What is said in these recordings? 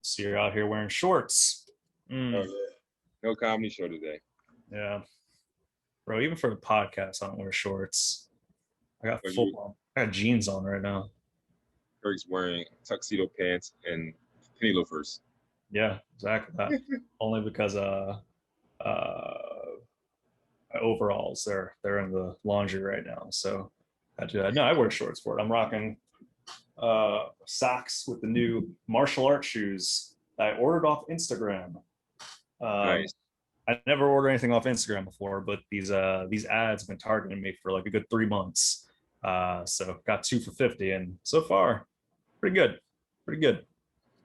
So you're out here wearing shorts. Oh Mm, yeah. No comedy show today. yeah, bro. Even for the podcast, I don't wear shorts. I got But full you on. I got jeans on right now. Kirk's wearing tuxedo pants and penny loafers. Yeah, exactly that. Only because my overalls they're in the laundry right now, so I do that. No, I wear shorts for it. I'm rocking socks with the new martial arts shoes that I ordered off Instagram. Um, Nice. I never ordered anything off Instagram before, but these ads have been targeting me for like a good 3 months. So got two for 50, and so far, pretty good, pretty good.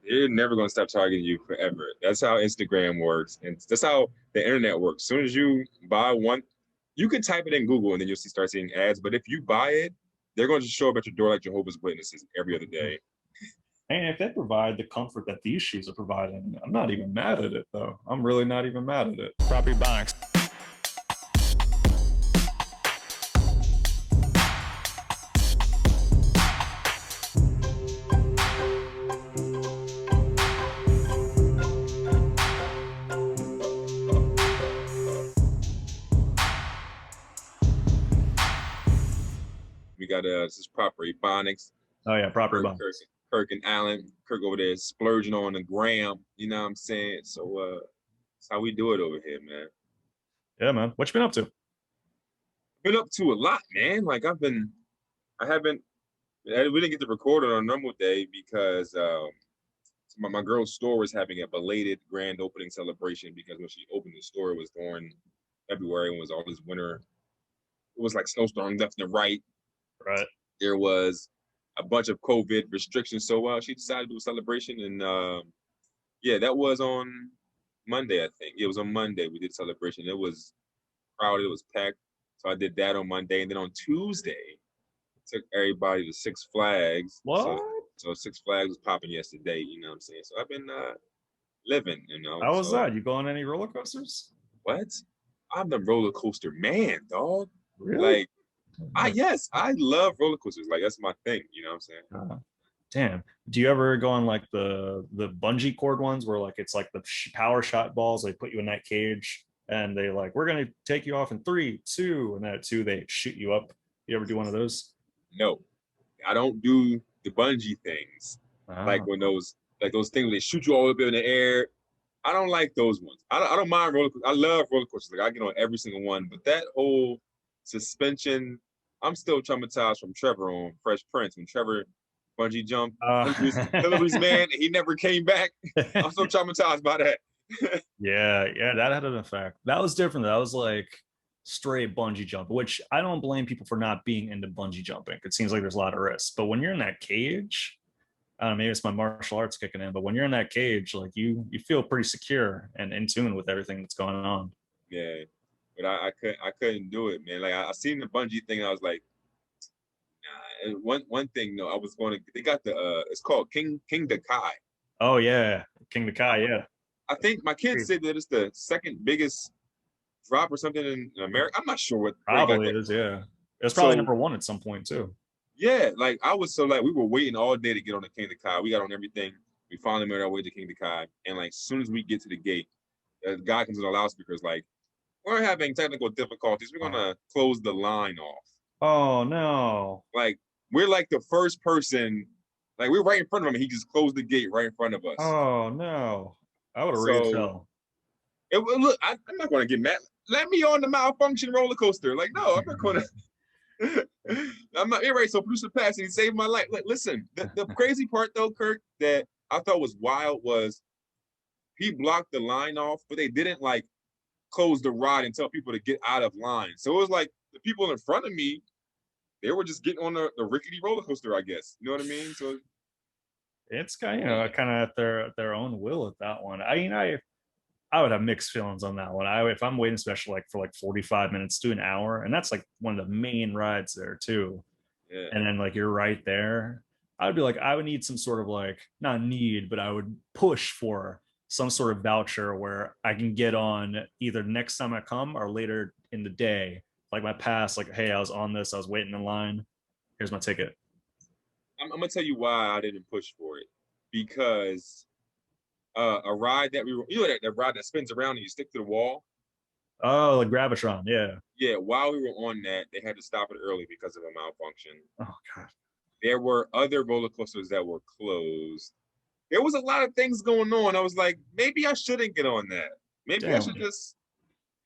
They're never gonna stop targeting you forever. That's how Instagram works, and that's how the internet works. As soon as you buy one, you can type it in Google and then you'll start seeing ads. But if you buy it, they're going to show up at your door like Jehovah's Witnesses every other day. And if they provide the comfort that these shoes are providing, I'm not even mad at it though. I'm really not even mad at it. Property Ebonics. We got this is proper Ebonics. Oh yeah, property Kirk, Kirk, Ebonics. Kirk and Allen. Kirk over there splurging on the gram. You know what I'm saying? So that's how we do it over here, man. Yeah, man. What you been up to? Been up to a lot, man. Like I haven't. We didn't get to record on a normal day because my girl's store was having a belated grand opening celebration because when she opened the store, it was during February and was all this winter. It was like snowstorms left and right. Right. There was a bunch of COVID restrictions, so she decided to do a celebration, and yeah, that was on Monday, I think. It was on Monday we did celebration. It was crowded, it was packed. So I did that on Monday, and then on Tuesday, took everybody to Six Flags. So What? so Six Flags was popping yesterday. You know what I'm saying? So I've been living. How was So that? You go on any roller coasters? what? I'm the roller coaster man, dog. Really? Like yes, I love roller coasters. Like that's my thing. You know what I'm saying? Uh, damn. Do you ever go on like the bungee cord ones where like it's like the power shot balls? They put you in that cage and they like we're gonna take you off in three, two, and then at two they shoot you up. You ever do one of those? No, I don't do the bungee things. Like Ah, when those things they shoot you all up in the air. I don't like those ones. I don't mind roller coasters. I love roller coasters. Like I get on every single one, but that whole suspension, I'm still traumatized from Trevor on Fresh Prince when Trevor bungee jumped Hillary's uh, man and he never came back. I'm so traumatized by that. yeah, that had an effect. That was different. That was like straight bungee jump, which I don't blame people for not being into bungee jumping. It seems like there's a lot of risks, but when you're in that cage, I don't know, maybe it's my martial arts kicking in, but when you're in that cage, like you feel pretty secure and in tune with everything that's going on. Yeah, but I couldn't do it, man. Like I seen the bungee thing, and I was like, nah. And one thing though, I was going to. They got the it's called King Dakai. Oh yeah, King the Kai, yeah, I think my kids said that it's the second biggest drop or something in America. I'm not sure where he got probably that is. from. Yeah, it was probably So number one at some point too. yeah, like I was so like we were waiting all day to get on the King Kai. We got on everything. We finally made our way to King Kai, and like as soon as we get to the gate, the guy comes on the loudspeakers like, "We're having technical difficulties. We're Oh, gonna close the line off." oh no, Like we're like the first person, like we're right in front of him, and he just closed the gate right in front of us. oh no, I would have raged So hell. look, I'm not gonna get mad. Let me on the malfunction roller coaster. Like, no, I'm not gonna. I'm not right. So producer Patsy he saved my life. Like, listen, the crazy part though, Kirk, that I thought was wild was he blocked the line off, but they didn't like close the ride and tell people to get out of line. So it was like the people in front of me, they were just getting on the rickety roller coaster, I guess. You know what I mean? So It's kind of yeah, kind of at their own will at that one. I mean, I would have mixed feelings on that one. If I'm waiting special like for like 45 minutes to an hour, and that's like one of the main rides there too. yeah. And then like you're right there, I would be like, I would need some sort of like not need, but I would push for some sort of voucher where I can get on either next time I come or later in the day. Like my pass, like, hey, I was on this, I was waiting in line. Here's my ticket. I'm gonna tell you why I didn't push for it because a ride that we were, you know, that ride that spins around and you stick to the wall. Oh, like Gravitron, yeah. Yeah, while we were on that, they had to stop it early because of a malfunction. Oh god. There were other roller coasters that were closed. There was a lot of things going on. I was like, maybe I shouldn't get on that. Maybe I Damn. should just,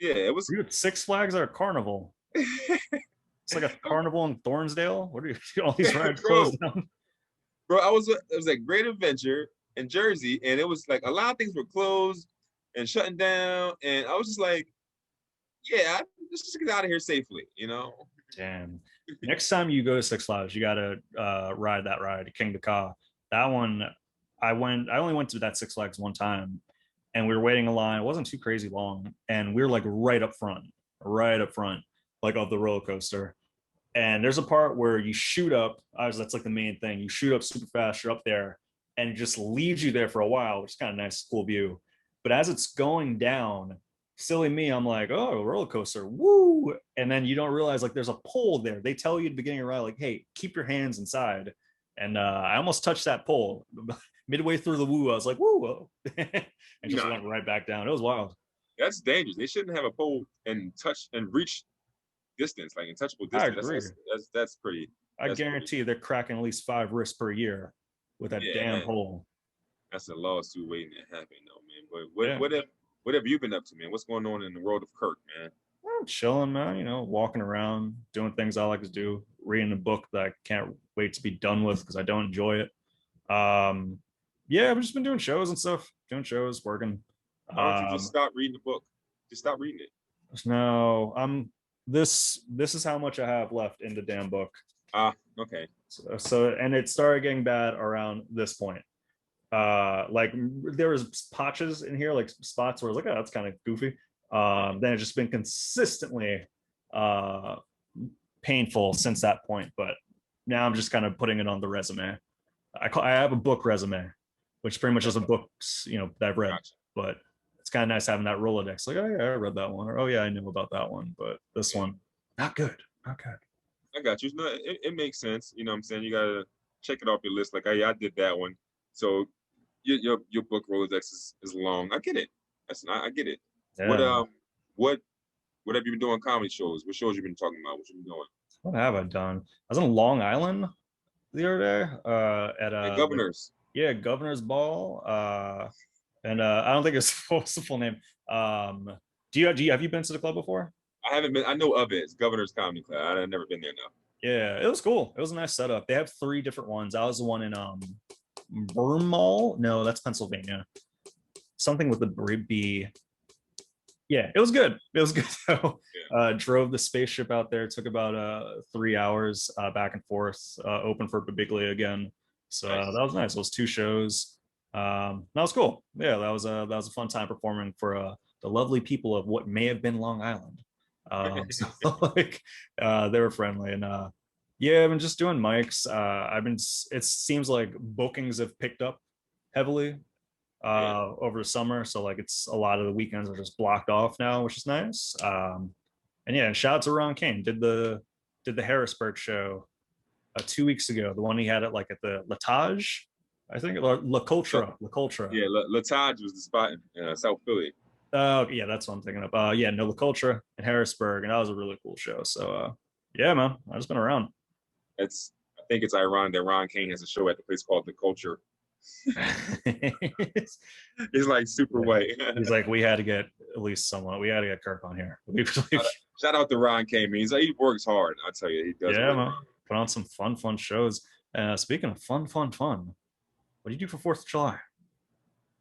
yeah, it was. You're at Six Flags or a carnival? It's like a carnival in Thornsdale. What are you all these rides bro, closed down? bro, it was a Great Adventure in Jersey, and it was like a lot of things were closed and shutting down, and I was just like, yeah, let's just get out of here safely, you know. Damn. Next time you go to Six Flags, you gotta ride that ride, King the Ka. That one, I only went to that Six Flags one time, and we were waiting in line. It wasn't too crazy long, and we were like right up front, like of the roller coaster. And there's a part where you shoot up. That's like the main thing. You shoot up super fast. You're up there, and it just leaves you there for a while, which is kind of nice, cool view. But as it's going down, silly me, I'm like, oh, roller coaster, woo! And then you don't realize like there's a pole there. They tell you at the beginning of the ride, like, hey, keep your hands inside. And I almost touched that pole midway through the woo. I was like, woo, and just went right back down. It was wild. That's dangerous. They shouldn't have a pole and touch and reach distance, like untouchable I distance. agree. That's pretty. I guarantee they're cracking at least 5 wrists per year with that damn pole. That's a lawsuit waiting to happen, though, man. But what have you been up to, man? What's going on in the world of Kirk, man? I'm chilling, man. You know, walking around, doing things I like to do, reading a book that I can't wait to be done with because I don't enjoy it. Yeah, I've just been doing shows and stuff, working. Why don't you just stop reading the book? Just stop reading it. No, this is how much I have left in the damn book. Okay. So and it started getting bad around this point. Like there was patches in here, like spots where I was like, oh, that's kind of goofy. Then it's just been consistently painful since that point. But now I'm just kind of putting it on the resume. I have a book resume, which pretty much is a books, that I've read. Gotcha. But it's kind of nice having that Rolodex. Like, oh yeah, I read that one, or oh yeah, I knew about that one. But this one, not good. I got you. No, it makes sense. You know what I'm saying? You gotta check it off your list. Like, oh yeah, I did that one. So your book Rolodex is long. I get it. I get it. Yeah. What have you been doing? Comedy shows? What shows you been talking about? What you been doing? What have I done? I was on Long Island the other day at Governors. Governor's Ball. And I don't think it's what's the full name. Have you been to the club before? I haven't been. I know of it. It's Governor's Comedy Club. I've never been there now. Yeah, it was cool. It was a nice setup. They have 3 different ones. I was the one in Vermont. No, that's Pennsylvania. Something with the B. Yeah, it was good. So, drove the spaceship out there. It took about 3 hours back and forth. Open for Babiglia again. So nice. That was nice. It was 2 shows. That was cool. Yeah, that was a fun time performing for the lovely people of what may have been Long Island. So they were friendly, and I've been just doing mics. It seems like bookings have picked up heavily over the summer, so like it's a lot of the weekends are just blocked off now, which is nice. And shout out to Ron Kane, did the Harrisburg show 2 weeks ago, the one he had at the Latage, I think, La Cultura. Yeah, Latage was the spot in South Philly. Oh, yeah, that's what I'm thinking of. La Cultura in Harrisburg, and that was a really cool show. So, yeah, man, I've just been around. I think it's ironic that Ron Kane has a show at the place called The Culture. He's like super white. He's like, we had to get at least someone. We had to get Kirk on here. Shout out to Ron Kane. He works hard. I tell you, he does. Yeah, man. Put on some fun shows. Speaking of fun, what do you do for 4th of July?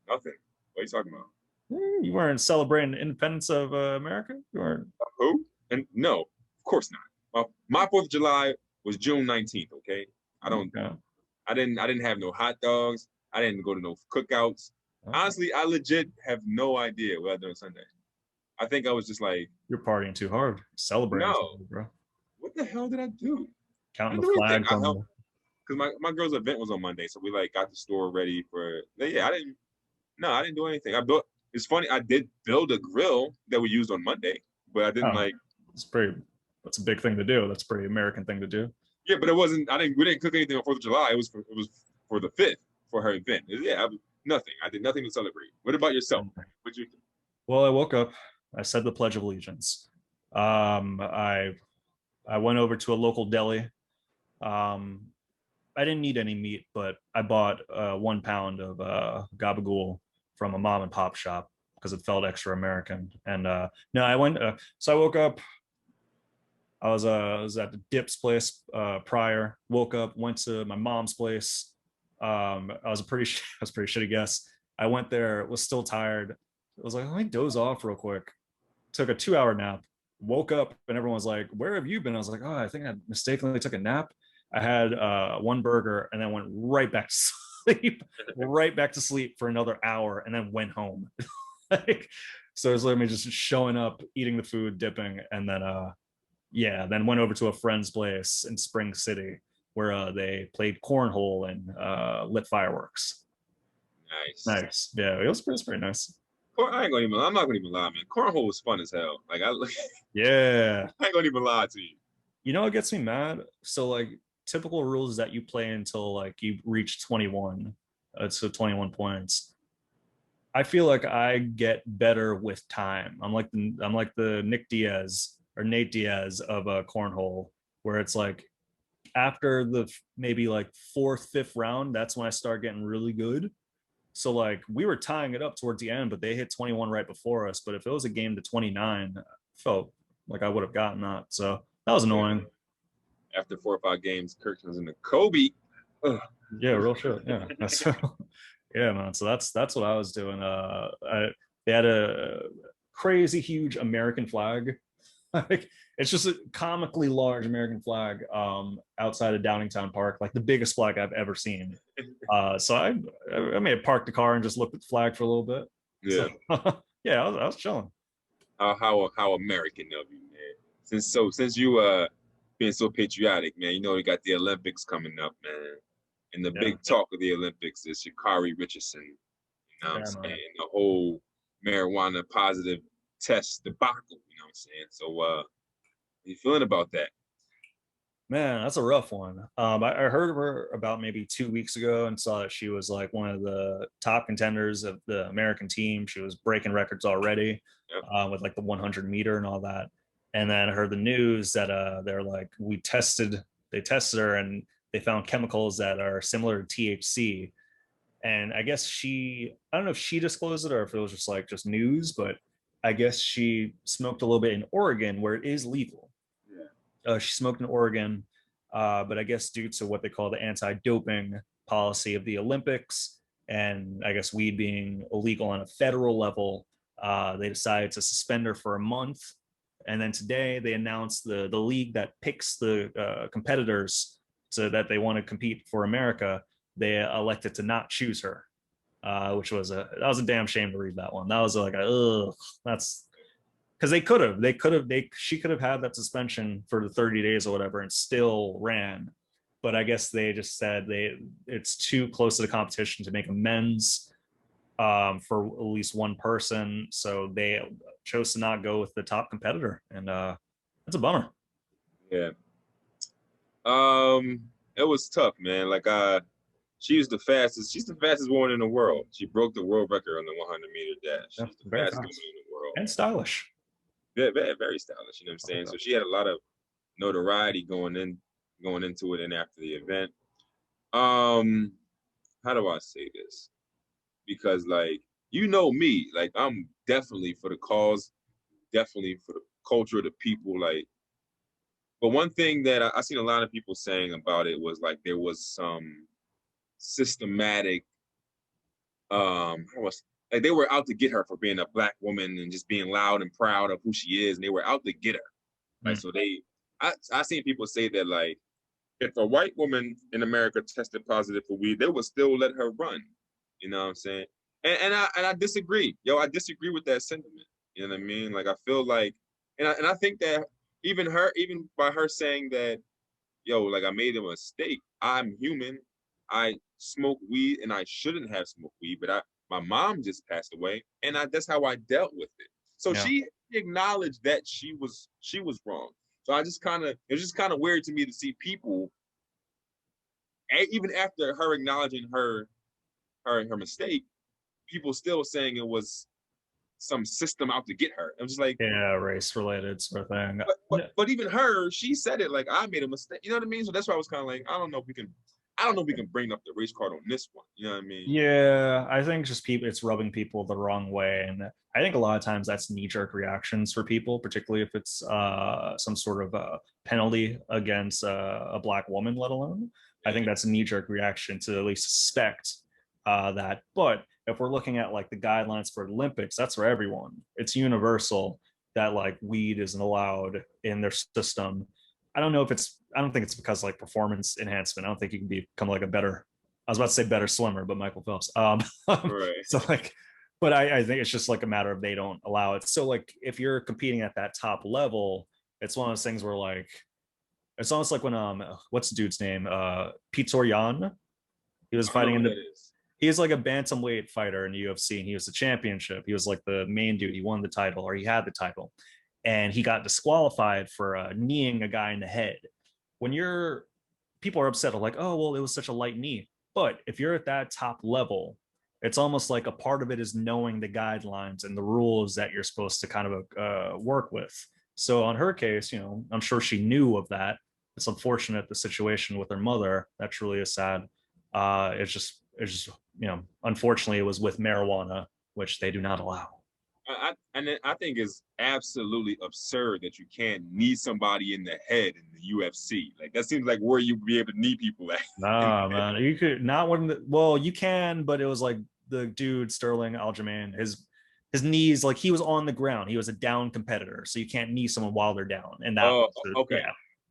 Nothing. What are you talking about? You weren't celebrating the independence of America? You weren't. Who? And no, of course not. Well, my 4th of July was June 19th. Okay, I didn't have no hot dogs. I didn't go to no cookouts. Oh. Honestly, I legit have no idea what I did on Sunday. I think I was just like, you're partying too hard. Celebrating, bro. What the hell did I do? Counting the flag. Because my girl's event was on Monday, so we got the store ready for. Yeah, I didn't do anything. It's funny, I did build a grill that we used on Monday, but I didn't that's a big thing to do. That's a pretty American thing to do. Yeah, but it wasn't, we didn't cook anything on 4th of July. It was for the 5th for her event. Yeah, Nothing. I did nothing to celebrate. What about yourself? What you? Well, I woke up. I said the Pledge of Allegiance. I went over to a local deli. Um, I didn't need any meat, but I bought 1 pound of gabagool from a mom and pop shop because it felt extra American. And no, I went. So I woke up. I was at the Dips place prior. Woke up, went to my mom's place. I was a pretty I was pretty shitty guess. I went there, was still tired. I was like, let me doze off real quick. Took a 2 hour nap. Woke up and everyone was like, "Where have you been?" I was like, "Oh, I think I mistakenly took a nap." I had one burger and then went right back to sleep, right back to sleep for another hour, and then went home. Like, so it was literally just showing up, eating the food, dipping, and then yeah, then went over to a friend's place in Spring City where they played cornhole and lit fireworks. Nice. Nice. Yeah, it was pretty nice. I ain't gonna even. I'm not gonna even lie, man. Cornhole was fun as hell. Like I, Yeah. I ain't gonna even lie to you. You know what gets me mad? So like typical rules is that you play until like you reach 21. So 21 points. I feel like I get better with time. I'm like the Nick Diaz or Nate Diaz of a cornhole, where it's like after the maybe like fourth, fifth round, that's when I start getting really good. So like we were tying it up towards the end, but they hit 21 right before us. But if it was a game to 29, I felt like I would have gotten that. So that was annoying. After 4 or 5 games, Kirk turns into Kobe. Ugh. Yeah, real shit. Yeah. That's yeah, man. So that's what I was doing. They had a crazy huge American flag. Like it's just a comically large American flag outside of Downingtown Park, like the biggest flag I've ever seen. So I may have parked the car and just looked at the flag for a little bit. Yeah. So yeah, I was chilling. How American of you, man. Since you being so patriotic, man, you know we got the Olympics coming up, man. And the Yeah, Yeah. big talk of the Olympics is Sha'carri Richardson. You know what I'm yeah, saying? man. And the whole marijuana positive test debacle, you know what I'm saying? So how you feeling about that? Man, that's a rough one. I heard of her about maybe 2 weeks ago and saw that she was like one of the top contenders of the American team. She was breaking records already Yep. with like the 100 meter and all that. And then I heard the news that they're like, they tested her and they found chemicals that are similar to THC. And I guess I don't know if she disclosed it or if it was just news, but I guess she smoked a little bit in Oregon where it is legal. She smoked in Oregon, but I guess due to what they call the anti-doping policy of the Olympics, and I guess weed being illegal on a federal level, they decided to suspend her for a month. And then today they announced the league that picks the competitors so that they want to compete for America. They elected to not choose her, which was that was a damn shame to read that one. That was like ugh, that's because she could have had that suspension for the 30 days or whatever and still ran, but I guess they just said it's too close to the competition to make amends for at least one person, so they chose to not go with the top competitor, and that's a bummer. Yeah. It was tough, man. Like she's the fastest woman in the world. She broke the world record on the 100-meter dash. Yeah, She's the very fastest fast woman in the world. and stylish. Very, very, very stylish, you know what I'm saying? So she had a lot of notoriety going into it and after the event. How do I say this? Because like you know me, like I'm definitely for the cause, definitely for the culture of the people, like. But one thing that I seen a lot of people saying about it was like there was some systematic, like they were out to get her for being a black woman and just being loud and proud of who she is, and they were out to get her. Like so I seen people say that like if a white woman in America tested positive for weed, they would still let her run. You know what I'm saying? And I disagree. Yo, I disagree with that sentiment. You know what I mean? Like I feel like, and I think that even by her saying that, yo, like I made a mistake. I'm human. I smoke weed and I shouldn't have smoked weed, but my mom just passed away, and that's how I dealt with it. So Yeah. she acknowledged that she was wrong. So it was just kind of weird to me to see people, even after her acknowledging her mistake, people still saying it was some system out to get her. I'm just like, Yeah, race related sort of thing. but even her, she said it like I made a mistake. You know what I mean? So that's why I was kind of like, I don't know if we can bring up the race card on this one. You know what I mean? Yeah, I think just people, it's rubbing people the wrong way. And I think a lot of times that's knee jerk reactions for people, particularly if it's some sort of penalty against a black woman, let alone. I think that's a knee jerk reaction to at least suspect that. But if we're looking at like the guidelines for Olympics, that's for everyone. It's universal that like weed isn't allowed in their system. I don't think it's because like performance enhancement. I don't think you can become like a better, I was about to say better swimmer, but Michael Phelps. Right. So like, but I think it's just like a matter of they don't allow it. So like, if you're competing at that top level, it's one of those things where like, it's almost like when what's the dude's name? Pitor Yan. He was I don't know fighting who in that the. is. He's like a bantamweight fighter in the UFC, and he was the championship. He was like the main dude. He won the title, or he had the title, and he got disqualified for kneeing a guy in the head. When you're people are upset, like, oh well, it was such a light knee. But if you're at that top level, it's almost like a part of it is knowing the guidelines and the rules that you're supposed to kind of work with. So on her case, I'm sure she knew of that. It's unfortunate the situation with her mother. That truly is sad. It's just unfortunately, it was with marijuana, which they do not allow. I think it's absolutely absurd that you can't knee somebody in the head in the UFC. Like that seems like where you'd be able to knee people at. Nah, man, you could not when. Well, you can, but it was like the dude Sterling Aljamain. His knees, like he was on the ground. He was a down competitor, so you can't knee someone while they're down. And that Oh, was okay.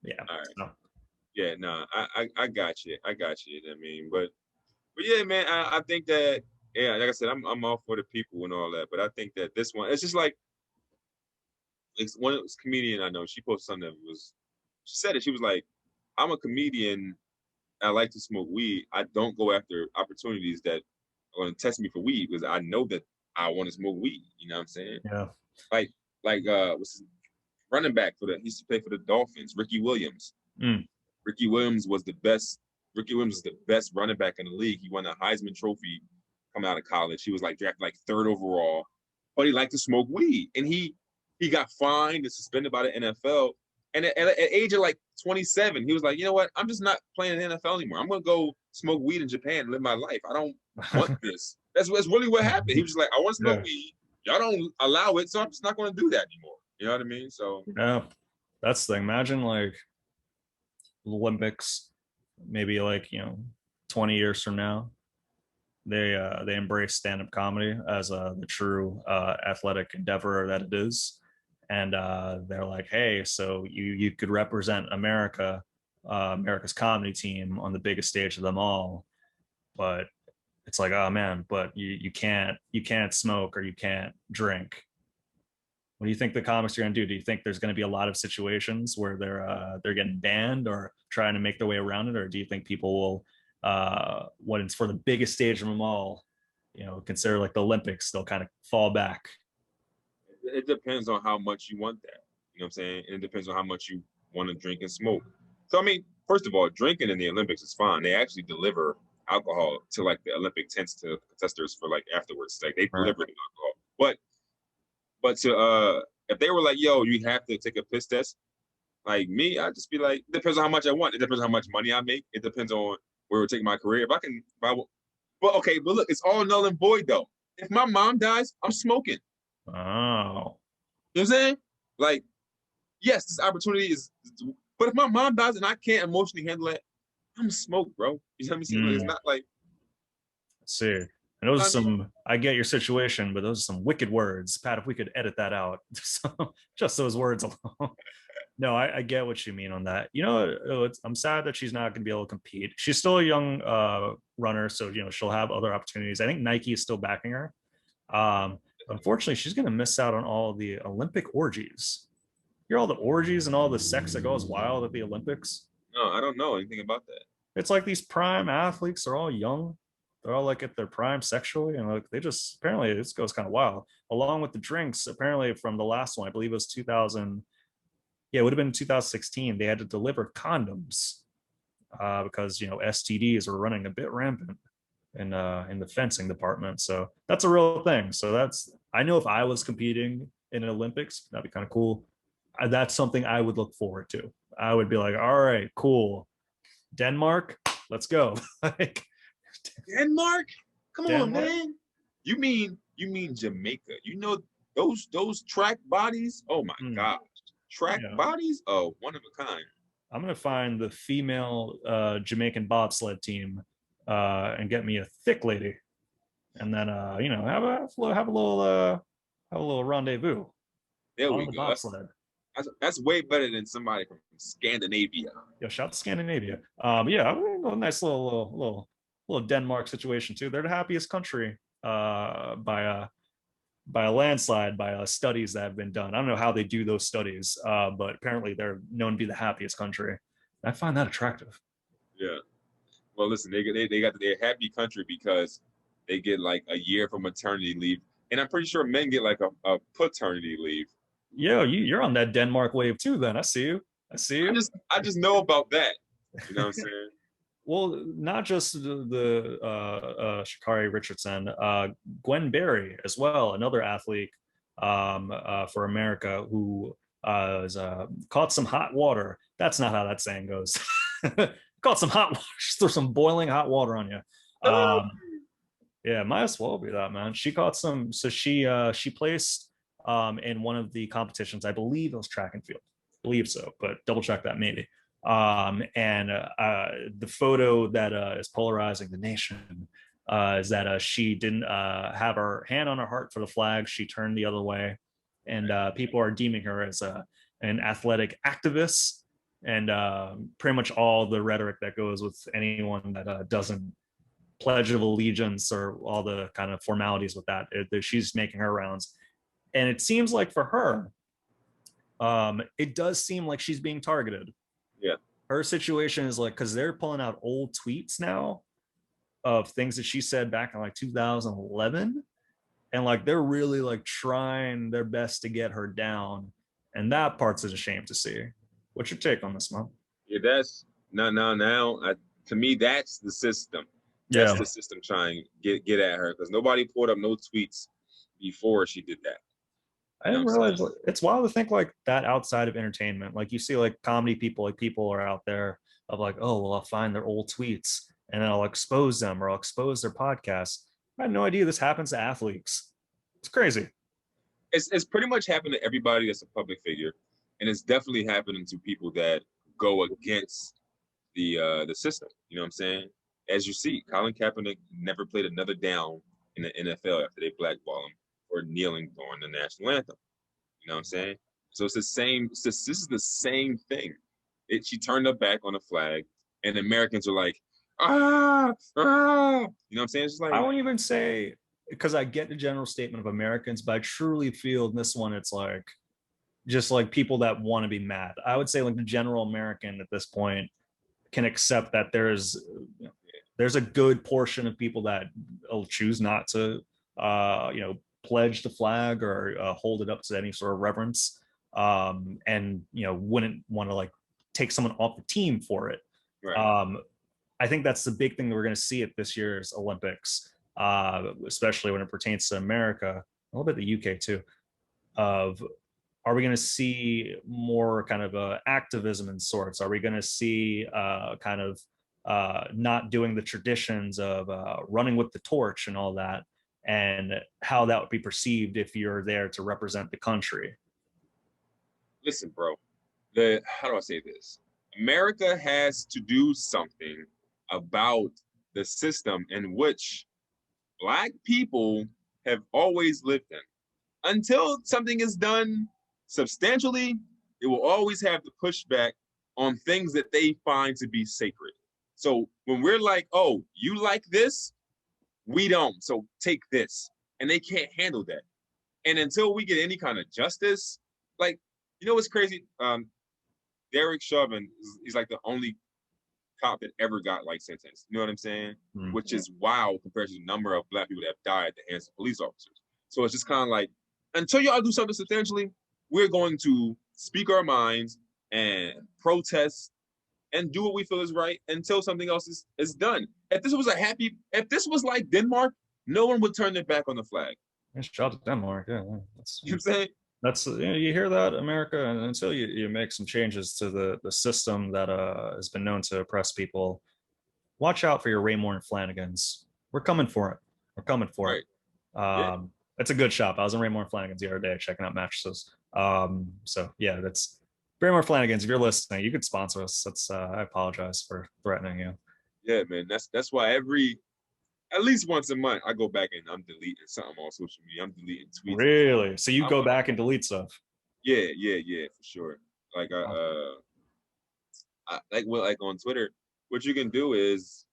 yeah. All right. So, Yeah, no, I got you. I got you. I mean, but yeah, man, I think that yeah, like I said, I'm all for the people and all that, but I think that this one, it's just like it's one comedian I know. She posted something that was, she said it. She was like, I'm a comedian. I like to smoke weed. I don't go after opportunities that are going to test me for weed because I know that I want to smoke weed. You know what I'm saying? yeah. Like what's his running back for the he used to play for the Dolphins, Ricky Williams. Mm. Ricky Williams was the best. Ricky Williams is the best running back in the league. He won the Heisman Trophy coming out of college. He was like drafted like third overall, but he liked to smoke weed, and he got fined and suspended by the NFL. And at age of like 27, he was like, you know what? I'm just not playing in the NFL anymore. I'm gonna go smoke weed in Japan and live my life. I don't want this. That's really what happened. He was just like, I want to smoke Yeah. weed. Y'all don't allow it, so I'm just not going to do that anymore. You know what I mean? So Yeah. That's the thing. Imagine like Olympics, maybe like 20 years from now, they embrace stand-up comedy as the true athletic endeavor that it is, and they're like, hey, so you could represent America's comedy team on the biggest stage of them all, but it's like, oh man, but you can't smoke or you can't drink. What do you think the comics are going to do? Do you think there's going to be a lot of situations where they're getting banned or trying to make their way around it, or do you think people will, when it's for the biggest stage of them all, consider like the Olympics, they'll kind of fall back? it depends on how much you want that. You know what I'm saying? And it depends on how much you want to drink and smoke. So I mean, first of all, drinking in the Olympics is fine. They actually deliver alcohol to like the Olympic tents to contestants for like afterwards. Like they Right. deliver the alcohol. But to if they were like, yo, you have to take a piss test, like me, I'd just be like, it depends on how much I want. It depends on how much money I make. It depends on where we're taking my career. But okay, but look, it's all null and void though. If my mom dies, I'm smoking. Oh, You know what I'm saying? Like, yes, this opportunity is, but if my mom dies and I can't emotionally handle it, I'm smoke, bro. You know what I'm saying? Like, it's not like, let's see. And those are I mean, some, I get your situation, but those are some wicked words. Pat, if we could edit that out, so, just those words alone. No, I get what you mean on that. I'm sad that she's not going to be able to compete. She's still a young runner, so she'll have other opportunities. I think Nike is still backing her. Unfortunately, she's going to miss out on all the Olympic orgies. Hear all the orgies and all the sex that goes wild at the Olympics. no, I don't know anything about that. It's like these prime athletes are all young. They're all like at their prime sexually, and like they just apparently this goes kind of wild. Along with the drinks, apparently from the last one, I believe it was 2000. Yeah, it would have been 2016. They had to deliver condoms because STDs were running a bit rampant in the fencing department. So that's a real thing. So I know if I was competing in an Olympics, that'd be kind of cool. That's something I would look forward to. I would be like, all right, cool. Denmark, let's go. Like Denmark? Come on, Denmark. man. You mean Jamaica? You know those track bodies? Oh my gosh. Track Yeah. bodies? Oh, one of a kind. I'm gonna find the female Jamaican bobsled team and get me a thick lady, and then have a little rendezvous There on we the go. bobsled. That's way better than somebody from Scandinavia. Yo, shout to Scandinavia. Yeah, a nice little Denmark situation too. They're the happiest country by a landslide by studies that have been done. I don't know how they do those studies, but apparently they're known to be the happiest country. I find that attractive. Yeah. Well, listen, they got their happy country because they get like a year for maternity leave, and I'm pretty sure men get like a paternity leave. Yo, you're on that Denmark wave too. Then I see you. I see you. I just know about that. You know what I'm saying? Well, not just the Sha'carri Richardson, Gwen Berry as well, another athlete for America who caught some hot water. That's not how that saying goes. Caught some hot water. Just threw some boiling hot water on you. Yeah, might as well be that, man. She caught some. So she placed in one of the competitions. I believe it was track and field. I believe so, but double check that maybe. And the photo that is polarizing the nation is that she didn't have her hand on her heart for the flag. She turned the other way, and people are deeming her as an athletic activist, and pretty much all the rhetoric that goes with anyone that doesn't pledge of allegiance or all the kind of formalities with that. She's making her rounds, and it seems like for her, it does seem like she's being targeted. Yeah. Her situation is like, because they're pulling out old tweets now of things that she said back in like 2011, and like they're really like trying their best to get her down, and that part's a shame to see. What's your take on this, man? Yeah, that's now. To me, that's the system. That's Yeah, the system trying to get at her because nobody pulled up no tweets before she did that. I You know didn't what I'm realize saying? it's wild to think like that outside of entertainment. Like you see like comedy people, like people are out there of like, oh, well, I'll find their old tweets and then I'll expose them or I'll expose their podcasts. I had no idea this happens to athletes. It's crazy. It's pretty much happened to everybody that's a public figure, and it's definitely happening to people that go against the system. You know what I'm saying? As you see, Colin Kaepernick never played another down in the NFL after they blackball him for kneeling during the national anthem. You know what I'm saying? So it's the same. This is the same thing. She turned her back on the flag, and Americans are like, ah, ah. You know what I'm saying? It's just I like, won't even say because I get the general statement of Americans, but I truly feel in this one it's like just like people that want to be mad. I would say like the general American at this point can accept that there's a good portion of people that will choose not to pledge the flag or hold it up to any sort of reverence, and wouldn't want to like take someone off the team for it. right. I think that's the big thing that we're going to see at this year's Olympics, especially when it pertains to America, a little bit the UK too. Of are we going to see more kind of activism in sorts? Are we going to see kind of not doing the traditions of running with the torch and all that, and how that would be perceived if you're there to represent the country? Listen, bro. How do I say this? America has to do something about the system in which Black people have always lived in. Until something is done substantially, it will always have to push back on things that they find to be sacred. So when we're like, oh, you like this? We don't. So take this. And they can't handle that. And until we get any kind of justice, like, you know what's crazy? Derek Chauvin, he's like the only cop that ever got like sentenced. You know what I'm saying? Mm. Which is wild compared to the number of Black people that have died at the hands of police officers. So it's just kind of like, until y'all do something substantially, we're going to speak our minds and protest and do what we feel is right until something else is done. If this was like Denmark, no one would turn their back on the flag. Shout out to Denmark. Yeah, that's, you know what I'm saying? That's you hear that, America, and until you make some changes to the system that has been known to oppress people, watch out for your Raymore and Flanagan's. We're coming for it. We're coming for Right. it. Yeah. It's a good shop. I was in Raymore and Flanagan's the other day checking out mattresses. So yeah, that's Raymore Flanagan's. If you're listening, you could sponsor us. That's I apologize for threatening you. Yeah, man. That's why at least once a month I go back and I'm deleting something on social media. I'm deleting tweets. Really? So you go back and delete stuff? Yeah, for sure. Like like on Twitter, what you can do is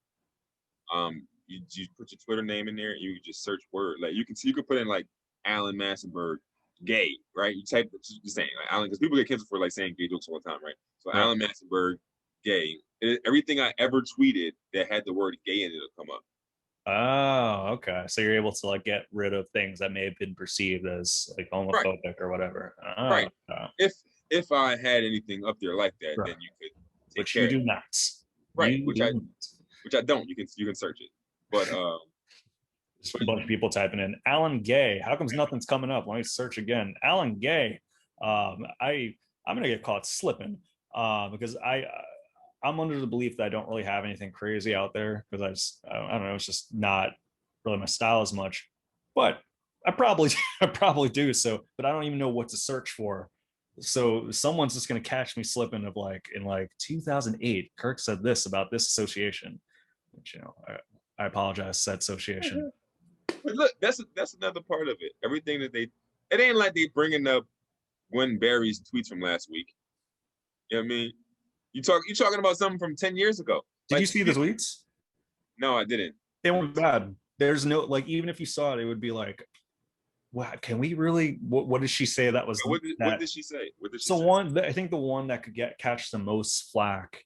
you put your Twitter name in there and you can just search word. Like you can put in like Alan Massenburg gay, right? You type the same like Alan, because people get canceled for like saying gay jokes all the time, right? So right. Alan Massenburg gay. Everything I ever tweeted that had the word gay in it will come up. Oh, okay. So you're able to like get rid of things that may have been perceived as like homophobic right. or whatever. Oh, right. If I had anything up there like that, right. then you could. Which you do not. Right. Which I don't. You can search it. But just a bunch of people typing in Alan Gay. How comes nothing's coming up? Let me search again. Alan Gay. I'm gonna get caught slipping because I'm under the belief that I don't really have anything crazy out there because I don't know, it's just not really my style as much. But I probably do. So, but I don't even know what to search for. So someone's just gonna catch me slipping of like in like 2008, Kirk said this about this association, which I apologize, said association. But look, that's another part of it. Everything that it ain't like they bringing up Gwen Berry's tweets from last week. You know what I mean? You're talking about something from 10 years ago. Did you see the tweets? No, I didn't. They weren't bad. There's no like, even if you saw it, it would be like, wow, can we really? What did she say? That was what did she say? I think the one that could catch the most flack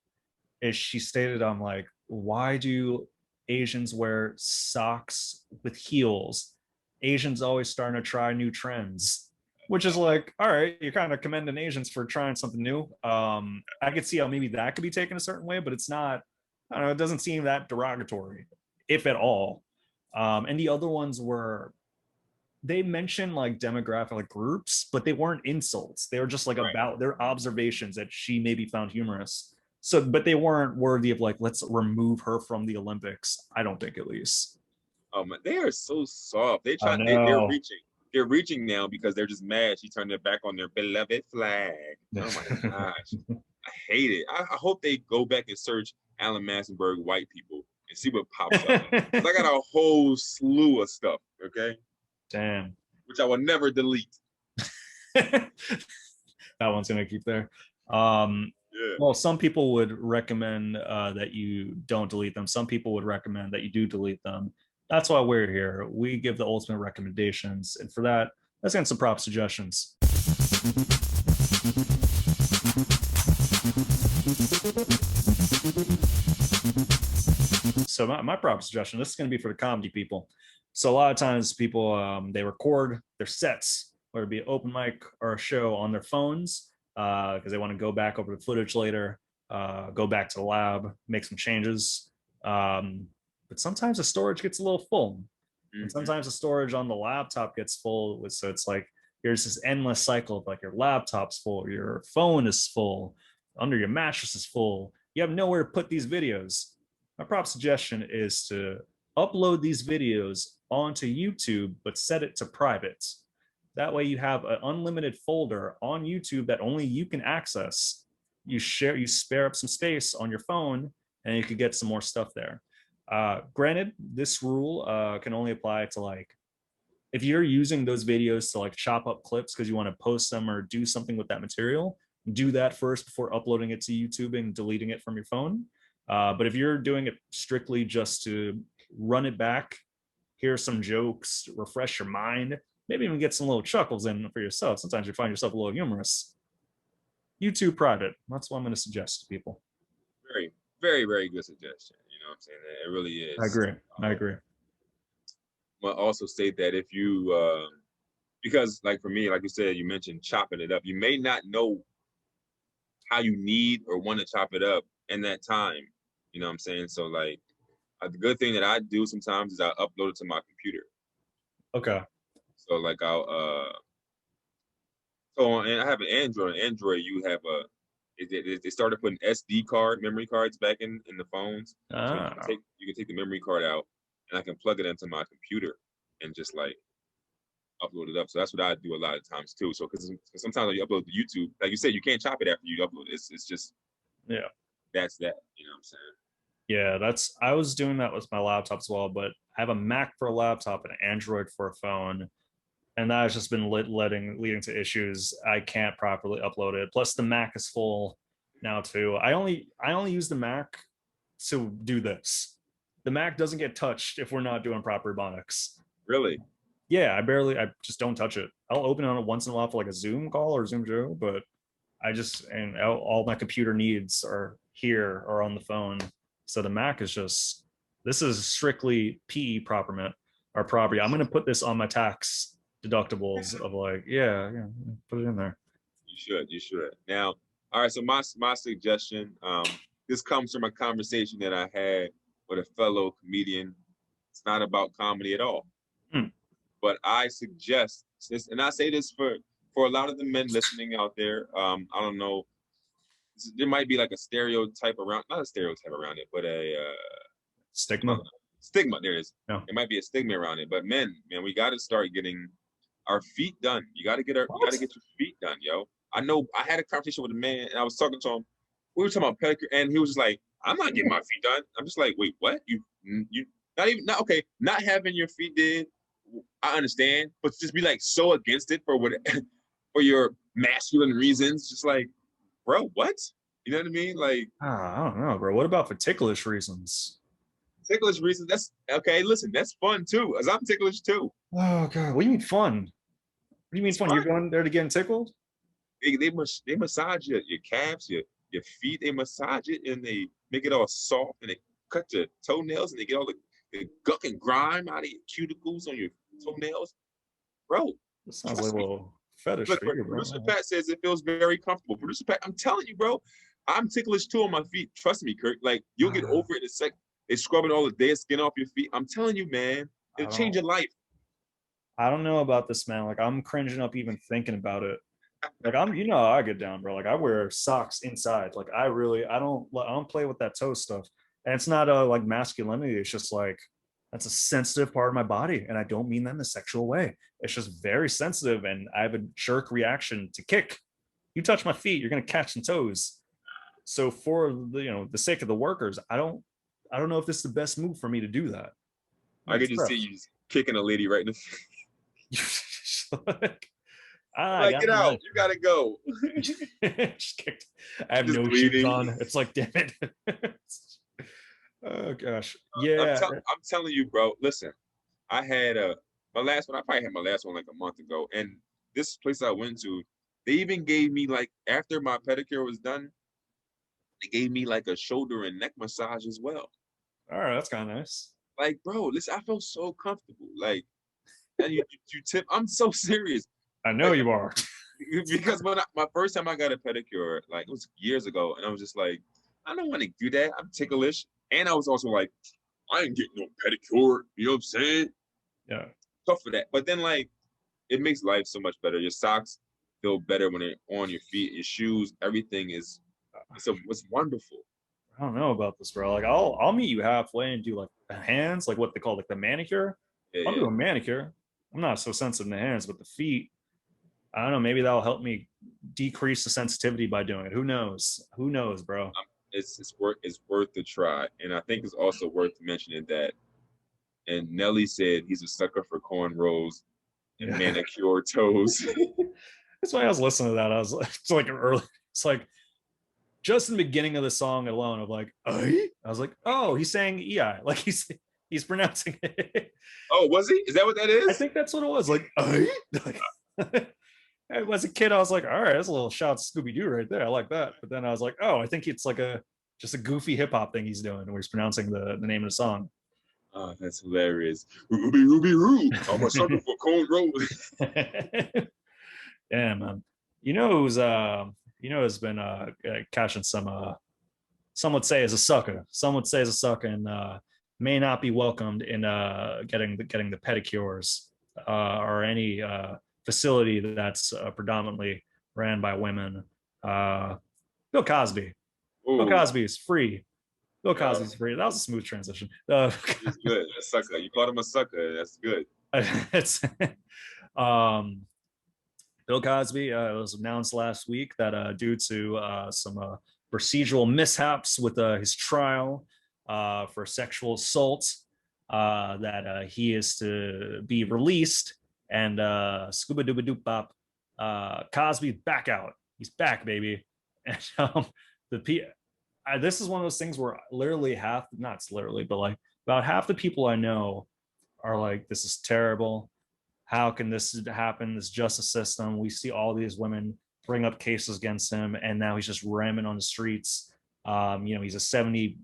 is she stated, "I'm like, why do Asians wear socks with heels? Asians always starting to try new trends." Which is like, all right, you're kind of commending Asians for trying something new. I could see how maybe that could be taken a certain way, but it's not, I don't know, it doesn't seem that derogatory, if at all. And the other ones were, they mentioned like demographic groups, but they weren't insults. They were just like right. about their observations that she maybe found humorous. So, but they weren't worthy of like, let's remove her from the Olympics. I don't think, at least. Oh man, they are so soft. They're reaching. They're reaching now because they're just mad she turned their back on their beloved flag. Oh my gosh. I hate it. I hope they go back and search Alan Massenburg white people and see what pops up. I got a whole slew of stuff, okay? Damn. Which I will never delete. That one's going to keep there. Well, some people would recommend that you don't delete them. Some people would recommend that you do delete them. That's why we're here. We give the ultimate recommendations. And for that, let's get some prop suggestions. So my prop suggestion, this is going to be for the comedy people. So a lot of times people, they record their sets, whether it be an open mic or a show, on their phones because they want to go back over the footage later, go back to the lab, make some changes. But sometimes the storage gets a little full. Mm-hmm. And sometimes the storage on the laptop gets full. So it's like, there's this endless cycle of like your laptop's full, your phone is full, under your mattress is full. You have nowhere to put these videos. My prop suggestion is to upload these videos onto YouTube, but set it to private. That way you have an unlimited folder on YouTube that only you can access. You spare up some space on your phone and you could get some more stuff there. Granted, this rule can only apply to like, if you're using those videos to like chop up clips because you want to post them or do something with that material, do that first before uploading it to YouTube and deleting it from your phone. But if you're doing it strictly just to run it back, hear some jokes, refresh your mind, maybe even get some little chuckles in for yourself. Sometimes you find yourself a little humorous. YouTube private. That's what I'm going to suggest to people. Very, very, very good suggestion. You know what I'm saying? It really is. I agree. But also state that if you, because like for me, like you said, you mentioned chopping it up. You may not know how you need or want to chop it up in that time. You know what I'm saying? So like, the good thing that I do sometimes is I upload it to my computer. Okay. So like I'll so on, and I have an Android. Android, you have they started putting SD card memory cards back in the phones. So Ah. you can take the memory card out, and I can plug it into my computer and just like upload it up. So that's what I do a lot of times too. So because sometimes when you upload to YouTube, like you said, you can't chop it after you upload it. It's just Yeah. that's that. You know what I'm saying? Yeah, I was doing that with my laptop as well, but I have a Mac for a laptop and an Android for a phone. And that has just been leading to issues. I can't properly upload it. Plus the Mac is full now too. I only use the Mac to do this. The Mac doesn't get touched if we're not doing proper Ebonics. Really? Yeah, I just don't touch it. I'll open it on it once in a while for like a Zoom call or Zoom show, but all my computer needs are here or on the phone. So the Mac is just, this is strictly PE property or property. I'm going to put this on my tax deductibles of like, yeah, put it in there. You should. Now, all right. So my suggestion, this comes from a conversation that I had with a fellow comedian. It's not about comedy at all. But I suggest this, and I say this for a lot of the men listening out there. I don't know, there might be like a stereotype around, not a stereotype around it, but a Stigma. Stigma. There is. No. There might be a stigma around it. But man, we got to start getting our feet done. You got to get your feet done, yo. I know. I had a conversation with a man, and I was talking to him. We were talking about pedicure, and he was just like, "I'm not getting my feet done." I'm just like, "Wait, what? You not okay? Not having your feet did. I understand, but just be like so against it for for your masculine reasons. Just like, bro, what? You know what I mean? Like, I don't know, bro. What about for ticklish reasons? ticklish reasons. That's okay. Listen, that's fun too, as I'm ticklish too. Oh god, what do you mean fun? What do you mean It's fun? fun. You're going there to get tickled? They massage your calves, your feet. They massage it and they make it all soft and they cut your toenails and they get all the gunk and grime out of your cuticles on your toenails, bro. This sounds like Trust a me. little fetish Look, for you, bro. producer Pat says it feels very comfortable. Producer Pat, I'm telling you, bro, I'm ticklish too on my feet. Trust me, Kirk. Like you'll get over it in a sec. They scrubbing all the dead skin off your feet. I'm telling you, man, it'll change your life. I don't know about this, man. Like I'm cringing up even thinking about it. Like how I get down, bro. Like I wear socks inside. Like I don't play with that toe stuff. And it's not like masculinity. It's just like that's a sensitive part of my body, and I don't mean that in a sexual way. It's just very sensitive, and I have a jerk reaction to kick. You touch my feet, you're gonna catch some toes. So for the sake of the workers, I don't know if this is the best move for me to do that. I could just see you kicking a lady right in the face. Like, get out. You gotta go. Just kicked. I have just no bleeding. shoes on. It's like, damn it. Oh gosh. Yeah. I'm telling you, bro. Listen, I had my last one. I probably had my last one like a month ago. And this place I went to, they even gave me like after my pedicure was done, they gave me like a shoulder and neck massage as well. All right, that's kind of nice. Like, bro, listen, I felt so comfortable. Like, and you tip. I'm so serious. I know like, you are. Because when my first time I got a pedicure, like it was years ago, and I was just like, I don't want to do that. I'm ticklish, and I was also like, I ain't getting no pedicure. You know what I'm saying? Yeah. Tough for that. But then like, it makes life so much better. Your socks feel better when they're on your feet. Your shoes, everything is. It's wonderful. I don't know about this, bro. Like I'll meet you halfway and do like the hands, like what they call like the manicure. I'll do a manicure. I'm not so sensitive in the hands, but the feet, I don't know. Maybe that'll help me decrease the sensitivity by doing it. Who knows? Who knows, bro? It's worth the try, and I think it's also worth mentioning that. And Nelly said he's a sucker for cornrows and manicure toes. That's why I was listening to that. I was like, it's like early. It's like just in the beginning of the song alone of like, I was like, oh, he's saying EI, like he's pronouncing it. Oh, was he? Is that what that is? I think that's what it was. Like, as a kid, I was like, all right, that's a little shout Scooby Doo right there. I like that. But then I was like, oh, I think it's like just a goofy hip hop thing he's doing, where he's pronouncing the name of the song. Oh, that's hilarious. Ruby, Ruby, Roo. I'm a sucker for cornrows. Yeah, man. Who's been catching some some would say is a sucker. Some would say is a sucker, and may not be welcomed in getting the pedicures or any facility that's predominantly ran by women. Bill Cosby. Bill Ooh, Cosby is free. Bill yeah, Cosby's free. That was a smooth transition. he's good. A sucker. You called him a sucker. That's good. It's um, Bill Cosby. It was announced last week that due to some procedural mishaps with his trial for sexual assault, that he is to be released. And scuba dooba doop bop, Cosby's back out. He's back, baby. And the this is one of those things where literally half, not literally, but like about half the people I know are like, this is terrible. How can this happen? This justice system. We see all these women bring up cases against him, and now he's just ramming on the streets. He's a 70,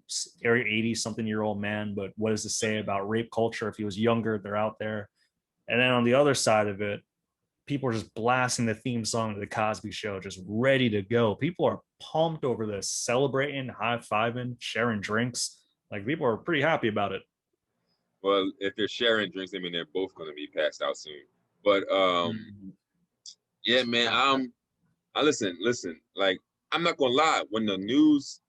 80 something year old man, but what does it say about rape culture? If he was younger, they're out there. And then on the other side of it, people are just blasting the theme song to the Cosby Show, just ready to go. People are pumped over this, celebrating, high-fiving, sharing drinks. Like, people are pretty happy about it. Well, if they're sharing drinks, I mean they're both going to be passed out soon. But yeah, man. I listen. Like, I'm not gonna lie. When the news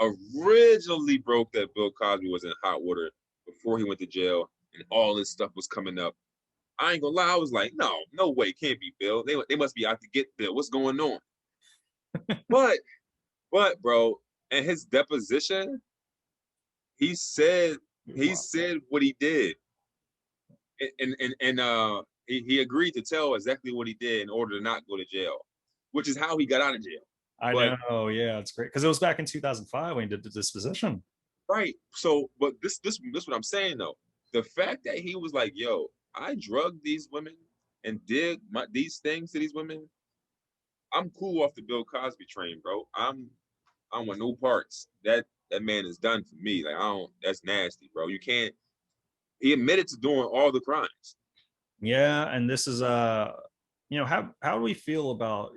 originally broke that Bill Cosby was in hot water before he went to jail and all this stuff was coming up, I ain't gonna lie. I was like, no way, can't be Bill. They must be out to get Bill. What's going on? but bro, in his deposition, he said what he did, and he agreed to tell exactly what he did in order to not go to jail, which is how he got out of jail. I know, yeah, it's great because it was back in 2005 when he did the disposition. Right. So, but this what I'm saying though. The fact that he was like, "Yo, I drugged these women and did these things to these women," I'm cool off the Bill Cosby train, bro. I don't want no parts. That man is done for me. Like, I don't. That's nasty, bro. You can't. He admitted to doing all the crimes. Yeah, and this is how do we feel about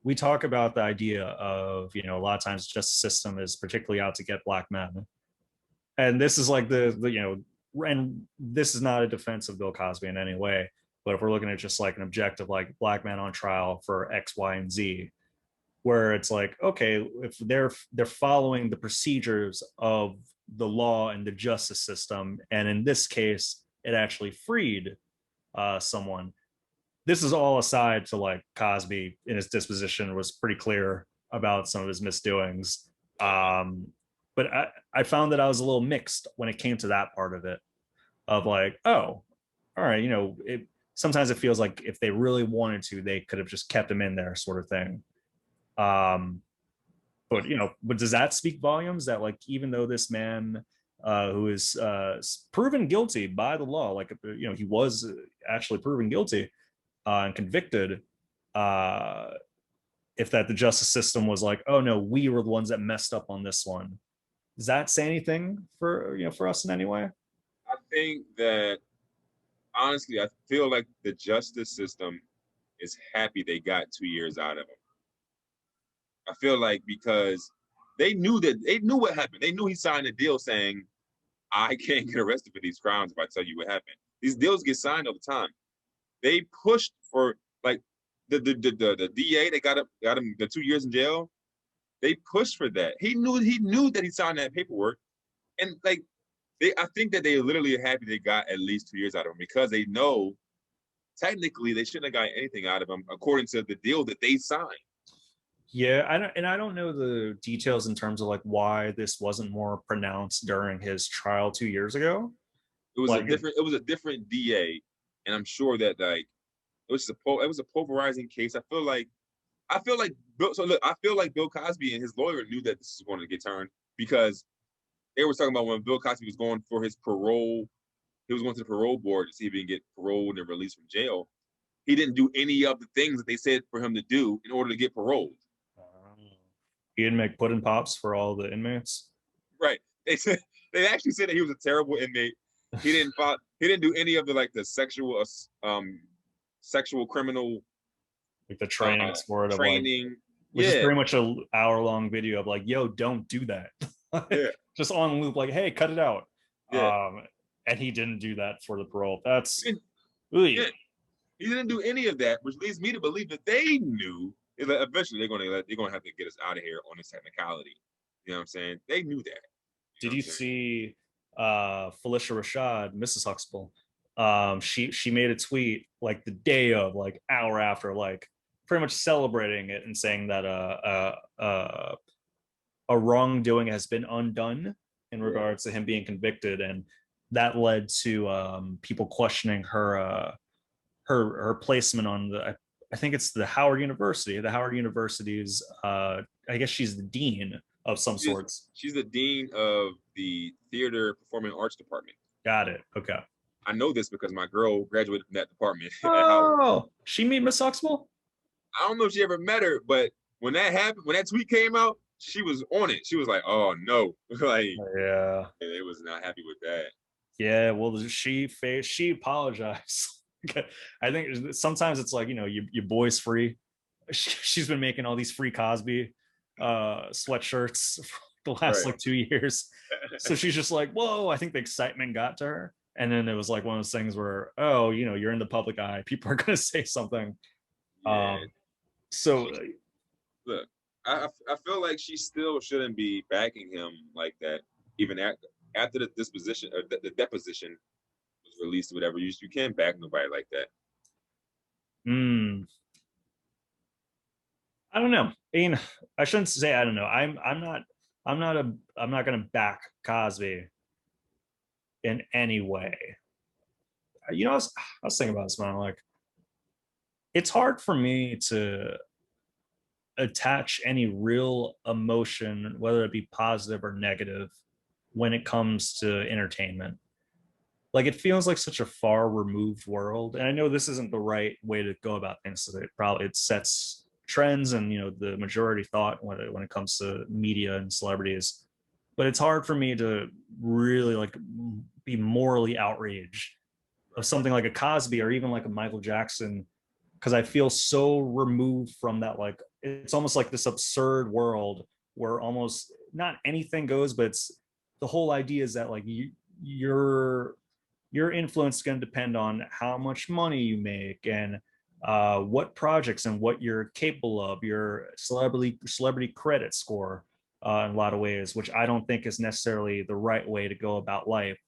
we talk about the idea of a lot of times the justice system is particularly out to get black men, and this is like and this is not a defense of Bill Cosby in any way, but if we're looking at just like an objective, like black men on trial for X, Y, and Z, where it's like, okay, if they're following the procedures of the law and the justice system, and in this case, it actually freed someone. This is all aside to like Cosby in his disposition was pretty clear about some of his misdoings. But I found that I was a little mixed when it came to that part of it, of like, oh, all right, sometimes it feels like if they really wanted to, they could have just kept him in there, sort of thing. But does that speak volumes that like even though this man who is proven guilty by the law, like he was actually proven guilty and convicted, if that the justice system was like, oh no, we were the ones that messed up on this one, does that say anything for us in any way? I think that honestly, I feel like the justice system is happy they got 2 years out of him. I feel like because they knew what happened. They knew he signed a deal saying, I can't get arrested for these crimes if I tell you what happened. These deals get signed all the time. They pushed for like the DA. They got him the 2 years in jail. They pushed for that. He knew that he signed that paperwork, and like I think that they literally are happy they got at least 2 years out of him because they know technically they shouldn't have got anything out of him according to the deal that they signed. Yeah, I don't know the details in terms of like why this wasn't more pronounced during his trial 2 years ago. It was a different DA, and I'm sure that like it was a pulverizing case. I feel like Bill Cosby and his lawyer knew that this was going to get turned because they were talking about when Bill Cosby was going for his parole. He was going to the parole board to see if he can get paroled and released from jail. He didn't do any of the things that they said for him to do in order to get paroled. He didn't make pudding pops for all the inmates. Right. They actually said that he was a terrible inmate. He didn't do any of the sexual criminal like the training sport training. which is Yeah, pretty much a hour-long video of like, yo, don't do that. yeah, Just on loop, like, hey, cut it out. yeah. And he didn't do that for the parole. That's And, ooh, yeah, he didn't do any of that, which leads me to believe that they knew that eventually they're gonna have to get us out of here on this technicality. You know what I'm saying? They knew that. You know did what I'm you saying? see Felicia Rashad, Mrs. Huxtable? She made a tweet like the day of, like hour after, like pretty much celebrating it and saying that a wrongdoing has been undone in Yeah. regards to him being convicted, and that led to people questioning her placement on I think it's the Howard University. The Howard University's I guess she's the dean of some sorts. She's the dean of the theater performing arts department. Got it. Okay. I know this because my girl graduated from that department at Howard. Oh, she meet Miss Huxtable? I don't know if she ever met her, but when that happened, when that tweet came out, she was on it. She was like, "Oh no!" like Yeah. they was not happy with that. Yeah. Well, she apologized. I think sometimes it's like, your boy's free. She's been making all these free Cosby sweatshirts for the last Right. like 2 years. So she's just like, whoa, I think the excitement got to her. And then it was like one of those things where, oh, you're in the public eye. People are going to say something. Yeah. So Look, I feel like she still shouldn't be backing him like that, even after the disposition or the deposition was released or whatever. You can't back nobody like that. I don't know. I mean, I shouldn't say I don't know. I'm not going to back Cosby in any way. I was thinking about this, man. Like, it's hard for me to attach any real emotion, whether it be positive or negative, when it comes to entertainment. Like, it feels like such a far removed world, and I know this isn't the right way to go about things. So it sets trends and the majority thought when it comes to media and celebrities. But it's hard for me to really like be morally outraged of something like a Cosby or even like a Michael Jackson, because I feel so removed from that. Like, it's almost like this absurd world where almost not anything goes, but it's the whole idea is that like your influence is going to depend on how much money you make and what projects and what you're capable of, your celebrity credit score in a lot of ways, which I don't think is necessarily the right way to go about life.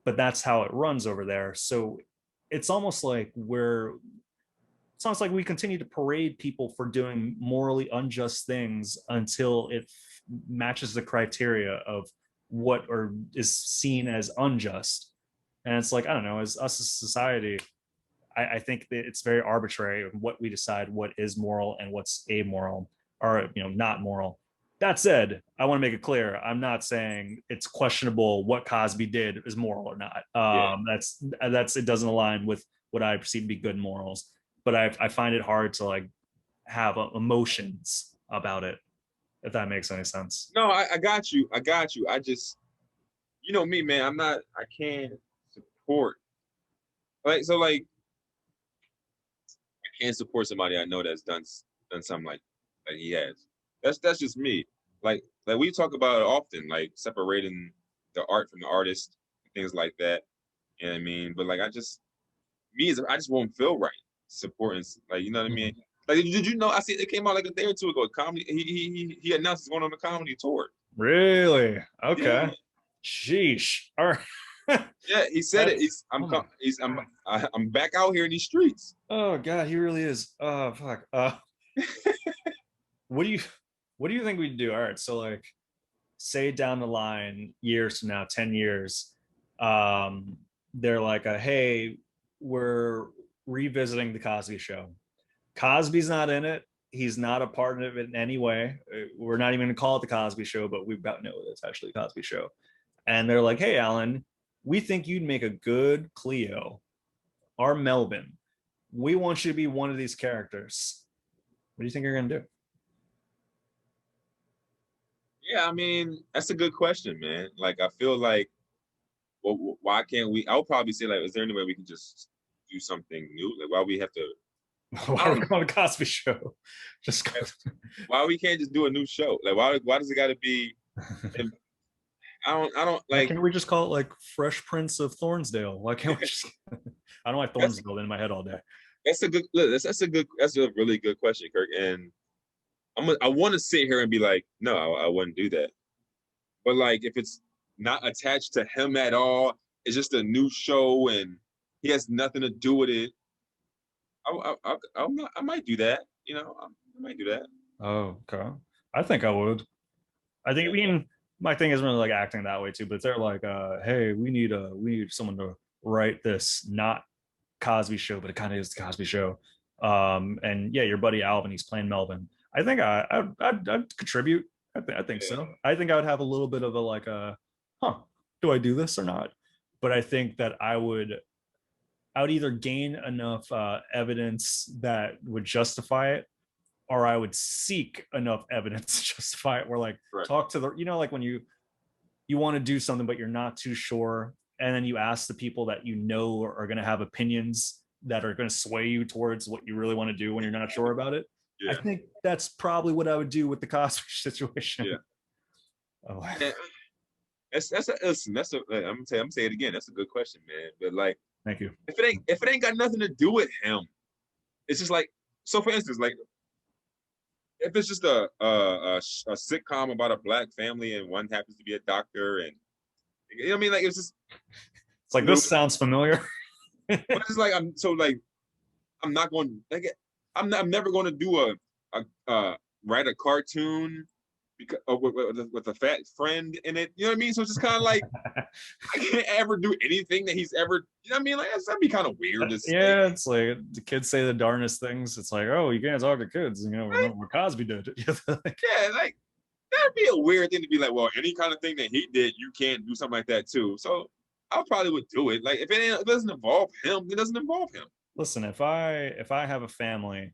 But that's how it runs over there. So it's almost like we continue to parade people for doing morally unjust things until it matches the criteria of what or is seen as unjust. And it's like, I don't know, as us as a society, I think that it's very arbitrary what we decide what is moral and what's amoral or not moral. That said, I want to make it clear, I'm not saying it's questionable what Cosby did is moral or not. Yeah. That's it doesn't align with what I perceive to be good morals. But I find it hard to like have emotions about it, if that makes any sense. No, I got you. I got you. I just, you know me, man. I can't support. Like, I can't support somebody I know that's done something like he has. That's just me. Like we talk about it often, like separating the art from the artist, things like that. You know what I mean? But like, I just won't feel right supporting, like, you know what I mean? Like, did you know? I see it came out like a day or two ago. Comedy. He announced he's going on a comedy tour. Really? Okay. Yeah. Sheesh. All right. Yeah, he said it. I'm back out here in these streets. Oh God, he really is. Oh fuck. What do you think we'd do? All right, so like, say down the line, years from now, 10 years, they're like, hey, we're revisiting the Cosby Show. Cosby's not in it. He's not a part of it in any way. We're not even gonna call it the Cosby Show, but we've got to know it's actually the Cosby Show. And they're like, hey, Alan, we think you'd make a good Cleo or Melvin. We want you to be one of these characters. What do you think you're gonna do? Yeah, I mean, that's a good question, man. Like, I feel like, well, why can't we? I would probably say, like, is there any way we can just do something new? Like, why we have to Why I are don't we know. on the Cosby Show? Just Why we can't just do a new show? Like why does it got to be? I don't why like. can't we just call it like Fresh Prince of Thornsdale? Why can't we just? I don't like That's Thornsdale in my head all day. that's a good look. That's a really good question, Kirk. And I want to sit here and be like, no, I wouldn't do that. But like, if it's not attached to him at all, it's just a new show and he has nothing to do with it. I might do that. I might do that. Oh, okay. I think I would. I think, I Yeah, mean, my thing isn't really like acting that way too, but if they're like, hey, we need someone to write this not Cosby Show, but it kind of is the Cosby Show. And yeah, your buddy Alvin, he's playing Melvin. I think I'd contribute. I think yeah, so. I think I would have a little bit of a like a, huh, do I do this or not? But I think that I would either gain enough evidence that would justify it, or I would seek enough evidence to justify it. Where like right. talk to the, like when you want to do something but you're not too sure, and then you ask the people that are going to have opinions that are going to sway you towards what you really want to do when you're not sure about it. I Yeah, think that's probably what I would do with the Cosby situation. yeah. Oh, And listen, I'm gonna say it again. That's a good question, man. But like, thank you. if it ain't got nothing to do with him, it's just like, so for instance, like if it's just a sitcom about a black family and one happens to be a doctor, and you know what I mean, like it's just It's like new. this sounds familiar. But it's like I'm not going like I'm never going to do write a cartoon because with a fat friend in it. You know what I mean? So it's just kind of like I can't ever do anything that he's ever. You know what I mean? Like that'd be kind of weird to say. Yeah, it's like the kids say the darnest things. It's like, oh, you can't talk to kids. Right? Remember what Cosby did. Yeah, like that'd be a weird thing to be like. Well, any kind of thing that he did, you can't do something like that too. So I probably would do it. Like if it doesn't involve him, it doesn't involve him. Listen, if I have a family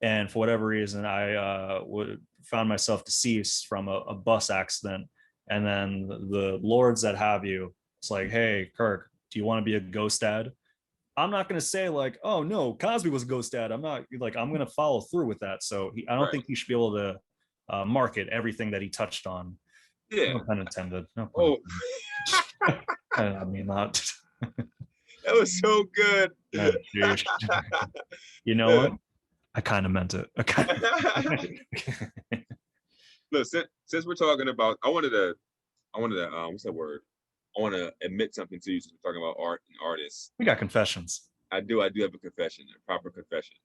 and for whatever reason I would found myself deceased from a bus accident, and then the lords that have you, it's like, hey, Kirk, do you want to be a ghost dad? I'm not going to say like, oh no, Cosby was a ghost dad. I'm not like, I'm going to follow through with that. So I don't Right. think he should be able to market everything that he touched on. Yeah. No pun intended. No pun Oh, intended. I mean, not. that was so good. Oh, you know what? I kind of meant it. I kind of. Look, since we're talking about, I wanted to, what's that word? I want to admit something to you since we're talking about art and artists. We got confessions. I do have a confession, a proper confession.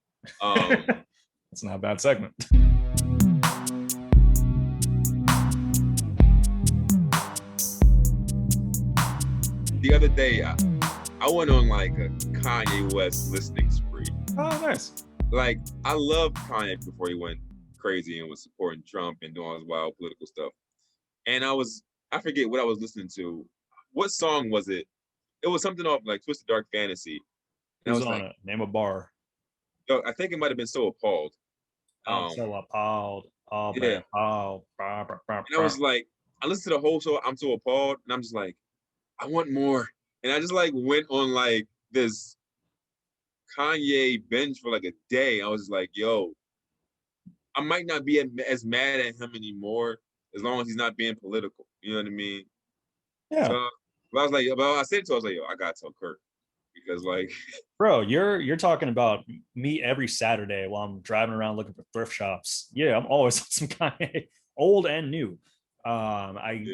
Um, It's not a bad segment. the other day, I went on like a Kanye West listening spree. Oh, nice. Like, I loved Kanye before he went crazy and was supporting Trump and doing all his wild political stuff. And I forget what I was listening to. What song was it? It was something off like Twisted Dark Fantasy. And I Who's was on like, it? Name a bar. yo, I think it might have been So Appalled. I'm Um, so appalled. Oh, yeah. man. Oh, And I was like, I listened to the whole show. I'm so appalled. And I'm just like, I want more. And I just like went on like this Kanye binge for like a day. I was just like, yo, I might not be as mad at him anymore as long as he's not being political. You know what I mean? yeah. So but I was like, but I said it to him, I was like, yo, I gotta tell Kirk because like, Bro, you're talking about me every Saturday while I'm driving around looking for thrift shops. Yeah, I'm always on some Kanye, old and new. I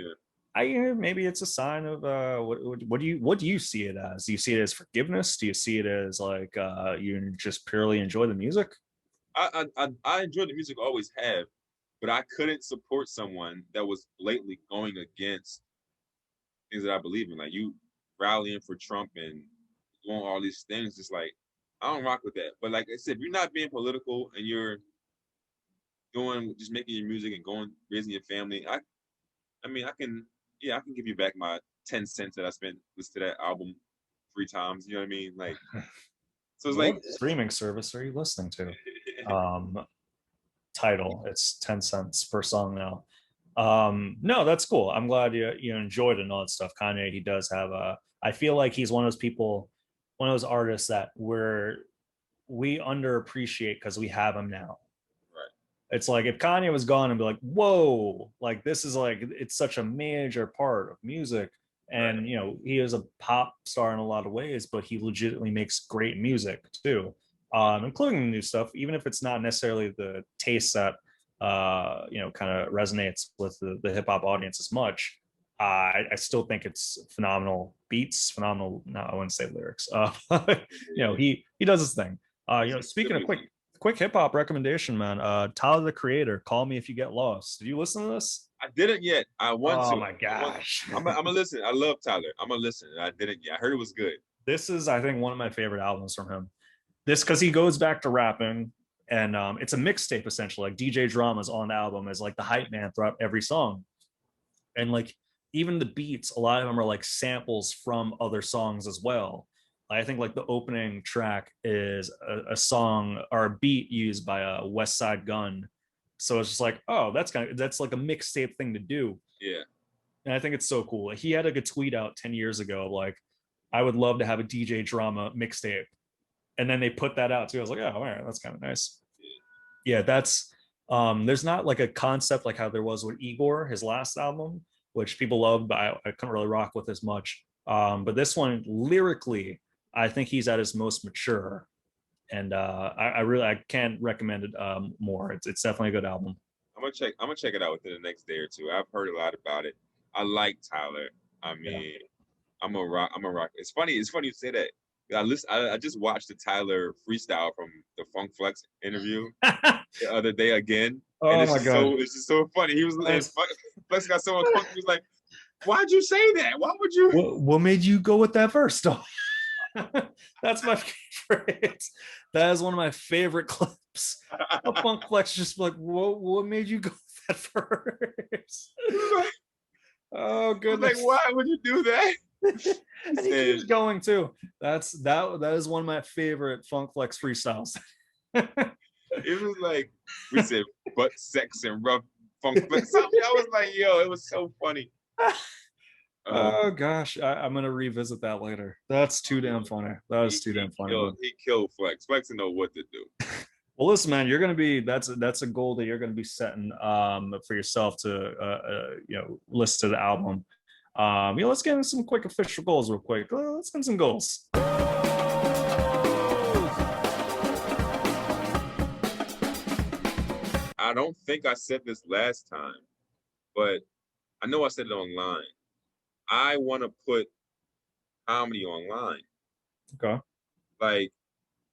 yeah, maybe it's a sign of what do you see it as? Do you see it as forgiveness? Do you see it as like you just purely enjoy the music? I enjoy the music, always have, but I couldn't support someone that was blatantly going against things that I believe in. Like you rallying for Trump and doing all these things, just like I don't rock with that. But like I said, if you're not being political and you're doing just making your music and going raising your family, I mean I can give you back my 10 cents that I spent listening to that album 3 times. You know what I mean? Like so it's like What streaming service are you listening to? Um, Title. It's 10 cents per song now. No, that's cool. I'm glad you enjoyed it and all that stuff. Kanye, he does have a. I feel like he's one of those people, one of those artists that we're we underappreciate because we have him now. Right. It's like if Kanye was gone and be like, whoa, like this is like it's such a major part of music. Right. And he is a pop star in a lot of ways, but he legitimately makes great music too, including the new stuff, even if it's not necessarily the taste that kind of resonates with the hip hop audience as much. I still think it's phenomenal beats, phenomenal. No, I wouldn't say lyrics. He does his thing. Speaking of quick hip hop recommendation, man. Tyler the Creator, Call Me If You Get Lost. Did you listen to this? I didn't yet. I want to. Oh my gosh. I'm gonna listen. I love Tyler. I'm gonna listen. I didn't yet. I heard it was good. This is, I think, one of my favorite albums from him. This because he goes back to rapping, and it's a mixtape essentially. Like DJ Drama's on the album as like the hype man throughout every song, and like even the beats, a lot of them are like samples from other songs as well. I think like the opening track is a song or a beat used by a West Side Gun. So it's just like, oh, that's like a mixtape thing to do. Yeah. And I think it's so cool. He had like a tweet out 10 years ago, like, I would love to have a DJ Drama mixtape. And then they put that out too. I was like, oh, all right, that's kind of nice. Yeah, that's there's not like a concept like how there was with Igor, his last album, which people loved, but I couldn't really rock with as much. But this one, lyrically, I think he's at his most mature, and I can't recommend it more. It's definitely a good album. I'm gonna check it out within the next day or two. I've heard a lot about it. I like Tyler. I mean, yeah. I'm a rock. It's funny you say that. I just watched the Tyler freestyle from the Funk Flex interview the other day again. Oh and my god! It's just so funny. He was Flex got so much fun. He was like, "Why'd you say that? Why would you? What made you go with that verse, though?" That's my favorite. That is one of my favorite clips. Funk Flex just like, what made you go with that verse? Oh goodness! Like, why would you do that? And he keeps going too. That is one of my favorite Funk Flex freestyles. It was like we said, butt sex and rough Funk Flex. I was like, yo, it was so funny. Oh gosh, I'm gonna revisit that later. That's too damn funny. That was too damn funny. He killed Flex. Flex didn't know what to do. Well, listen, man, you're gonna be that's a goal that you're gonna be setting for yourself to listen to the album. Let's get into some quick official goals real quick. Let's get some goals. I don't think I said this last time, but I know I said it online. I want to put comedy online. Okay. Like,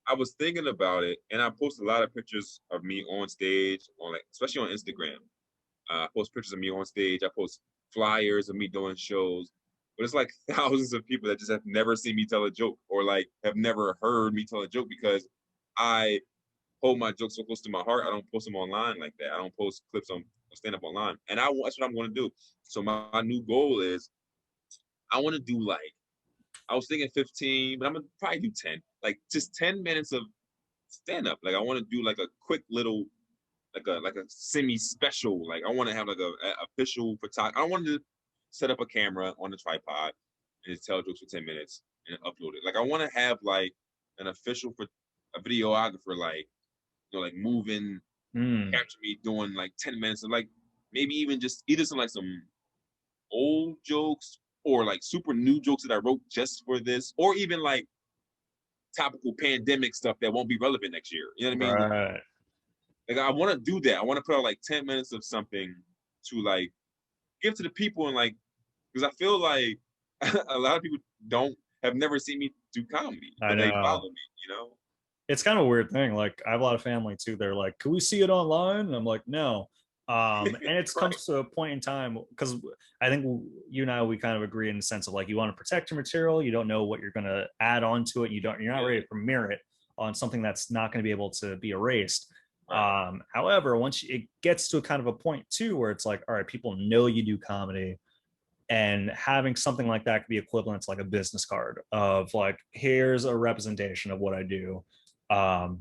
I was thinking about it, and I post a lot of pictures of me on stage, especially on Instagram. I post pictures of me on stage. I post flyers of me doing shows. But it's like thousands of people that just have never seen me tell a joke or like have never heard me tell a joke because I hold my jokes so close to my heart. I don't post them online like that. I don't post clips on stand-up online. And that's what I'm going to do. So my new goal is I want to do I was thinking 15, but I'm going to probably do 10. Like just 10 minutes of stand-up. Like I want to do like a quick little, like a semi-special. Like I want to have like a official photography. I want to set up a camera on the tripod and just tell jokes for 10 minutes and upload it. Like I want to have like an official for a videographer, like moving, capture me doing like 10 minutes of like maybe even just either some old jokes or like super new jokes that I wrote just for this, or even like topical pandemic stuff that won't be relevant next year. You know what I mean? Right. Like I want to do that. I want to put out like 10 minutes of something to like give to the people and like, because I feel like a lot of people have never seen me do comedy, but they follow me, It's kind of a weird thing. Like I have a lot of family too. They're like, "Can we see it online?" And I'm like, "No." And it comes to a point in time because I think you and I we kind of agree in the sense of like you want to protect your material. You don't know what you're going to add on to it. You're not ready to premiere it on something that's not going to be able to be erased. Right. However, once it gets to a kind of a point too where it's like, all right, people know you do comedy. And having something like that could be equivalent to like a business card of like, here's a representation of what I do.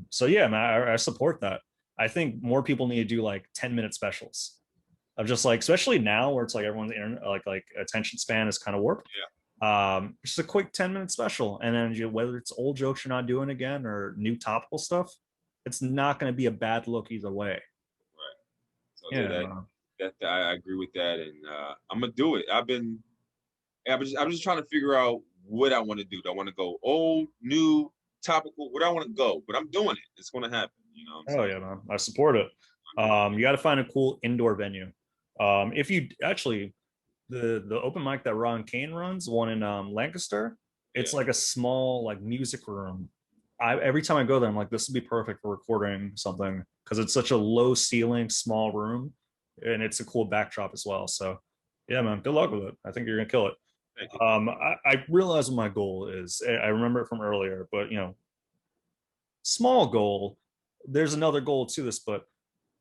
So yeah, man, I support that. I think more people need to do like 10-minute specials of just like, especially now where it's like everyone's like attention span is kind of warped. Just a quick 10-minute special, and then whether it's old jokes you're not doing again or new topical stuff, it's not going to be a bad look either way. Right. So yeah, Yeah, that I agree with that, and I'm gonna do it. I'm just trying to figure out what I want to do. Do I want to go old, new, topical? Where do I want to go? But I'm doing it. It's gonna happen. You know what I'm oh saying? yeah, man, I support it. You got to find a cool indoor venue. If you actually the open mic that Ron Kane runs, one in Lancaster, Yeah. it's like a small like music room. Every time I go there, I'm like, this would be perfect for recording something because it's such a low ceiling, small room, and it's a cool backdrop as well. So, yeah, man, good luck with it. I think you're gonna kill it. Thank you. I realize what my goal is. I remember it from earlier, but small goal. There's another goal to this, but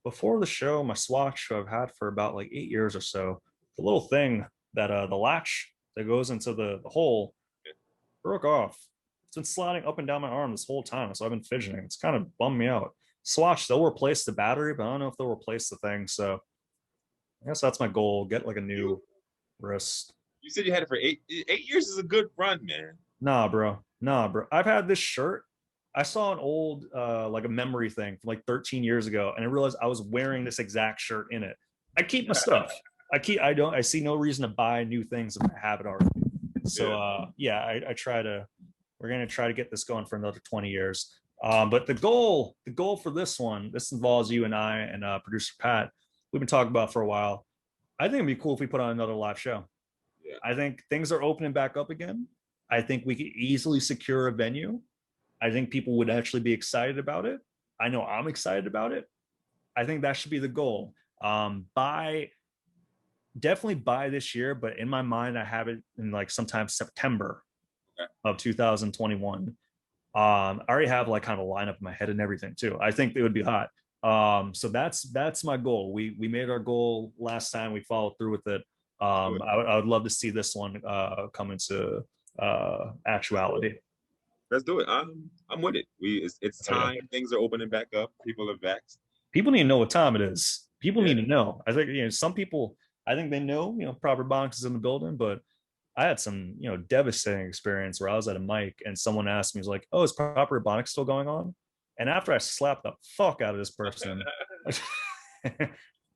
before the show, my swatch I've had for about like 8 years or so, the little thing that the latch that goes into the hole broke off. It's been sliding up and down my arm this whole time, so I've been fidgeting. It's kind of bummed me out. Swatch, they'll replace the battery, but I don't know if they'll replace the thing. So I guess that's my goal. Get like a new wrist. You said you had it for 8 years is a good run, man. Nah, bro. Nah, bro. I've had this shirt. I saw an old like a memory thing from like 13 years ago, and I realized I was wearing this exact shirt in it. I keep my stuff. I see no reason to buy new things if I have it already. So I try to we're gonna try to get this going for another 20 years. But the goal for this one, this involves you and I and producer Pat. We've been talking about for a while. I think it'd be cool if we put on another live show. Yeah. I think things are opening back up again. I think we could easily secure a venue. I think people would actually be excited about it. I know I'm excited about it. I think that should be the goal. By definitely by this year, but in my mind, I have it in like sometime September of 2021. I already have like kind of a lineup in my head and everything too. I think it would be hot. So that's my goal. We made our goal last time. We followed through with it. I would love to see this one come into actuality. Let's do it. I'm with it. It's time. Things are opening back up. People are vaxxed. People need to know what time it is. People need to know. I think some people. I think they know. Proper Ebonics is in the building, but I had some devastating experience where I was at a mic and someone asked me, "Was like, oh, is Proper Ebonics still going on?" And after I slapped the fuck out of this person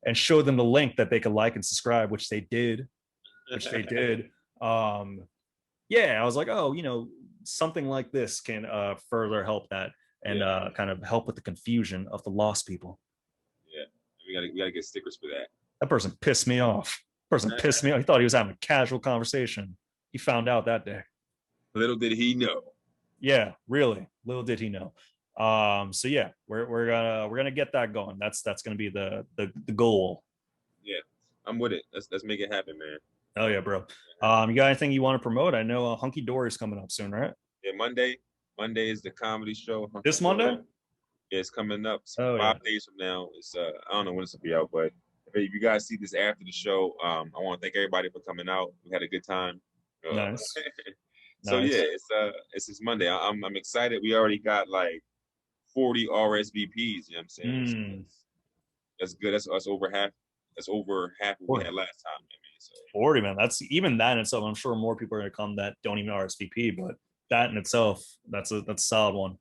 and showed them the link that they could like and subscribe, which they did, yeah, I was like, oh, something like this can further help that and kind of help with the confusion of the lost people. Yeah, we gotta get stickers for that. That person pissed me off. Person pissed me off. He thought he was having a casual conversation. He found out that day. Little did he know. Yeah, really. Little did he know. So yeah, we're gonna get that going. That's gonna be the goal. Yeah, I'm with it. Let's make it happen, man. Oh yeah, bro. You got anything you want to promote? I know Hunky Dory is coming up soon, right? Yeah, Monday is the comedy show. This Monday? Yeah, it's coming up. So 5 days from now. It's I don't know when this will be out, but if you guys see this after the show, I want to thank everybody for coming out. We had a good time. Nice. So nice. Yeah, it's this Monday. I'm excited. We already got like 40 RSVPs. You know what I'm saying? So that's good. That's over half. That's over half what we had last time. So 40, man. That's even that in itself. I'm sure more people are gonna come that don't even RSVP, but that in itself, that's a solid one.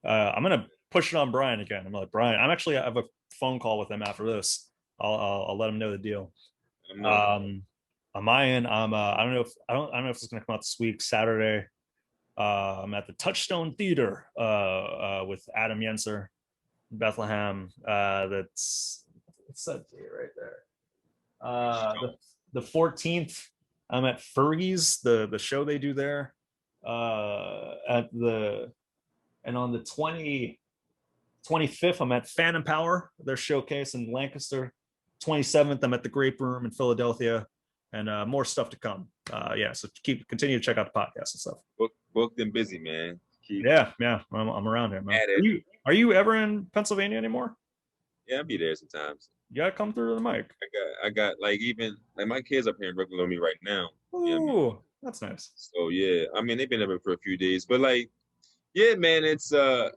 I'm gonna push it on Brian again. I'm like, Brian, I have a phone call with him after this. I'll let him know the deal. On my end, I don't know if it's gonna come out this week. Saturday, I'm at the Touchstone Theater with Adam Yenser, Bethlehem. That's what's that date right there? The 14th, I'm at Fergie's, the show they do there. And on the 25th, I'm at Phantom Power, their showcase in Lancaster. 27th, I'm at the Grape Room in Philadelphia, and more stuff to come. So continue to check out the podcast and stuff. Booked and busy, man. Yeah, I'm around here, man. Are you ever in Pennsylvania anymore? Yeah, I'll be there sometimes. You gotta come through to the mic. I got like even like my kids up here in Brooklyn with me right now. Ooh, you know what I mean? That's nice. So yeah, I mean they've been up for a few days, but like, yeah, man, it's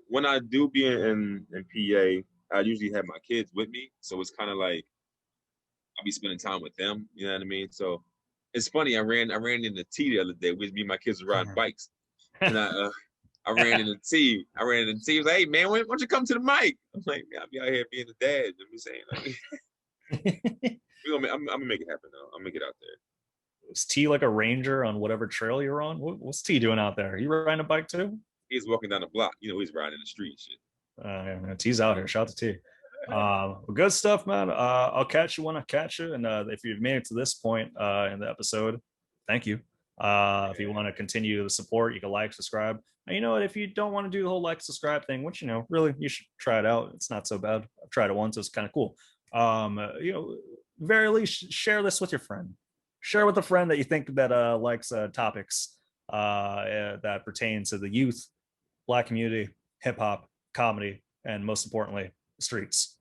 when I do be in PA, I usually have my kids with me, so it's kind of like I'll be spending time with them. You know what I mean? So It's funny. I ran into T the other day. Me and my kids were riding bikes, and I ran into T. He was like, "Hey man, why don't you come to the mic?" I'm like, "Man, I'll be out here being the dad." I'm saying, like, I'm gonna make it happen though. I'll make it out there. Is T like a ranger on whatever trail you're on? What's T doing out there? You riding a bike too? He's walking down the block. He's riding in the street. Shit. Yeah, T's out here. Shout out to T. Good stuff, man. I'll catch you when I catch you. And if you've made it to this point in the episode, thank you. If you want to continue the support, you can like, subscribe. And you know what? If you don't want to do the whole like, subscribe thing, which really, you should try it out. It's not so bad. I've tried it once. It's kind of cool. Very least, share this with your friend. Share with a friend that you think that likes topics that pertain to the youth, Black community, hip hop, comedy, and most importantly, the streets.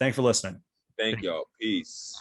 Thanks for listening. Thank y'all. Peace.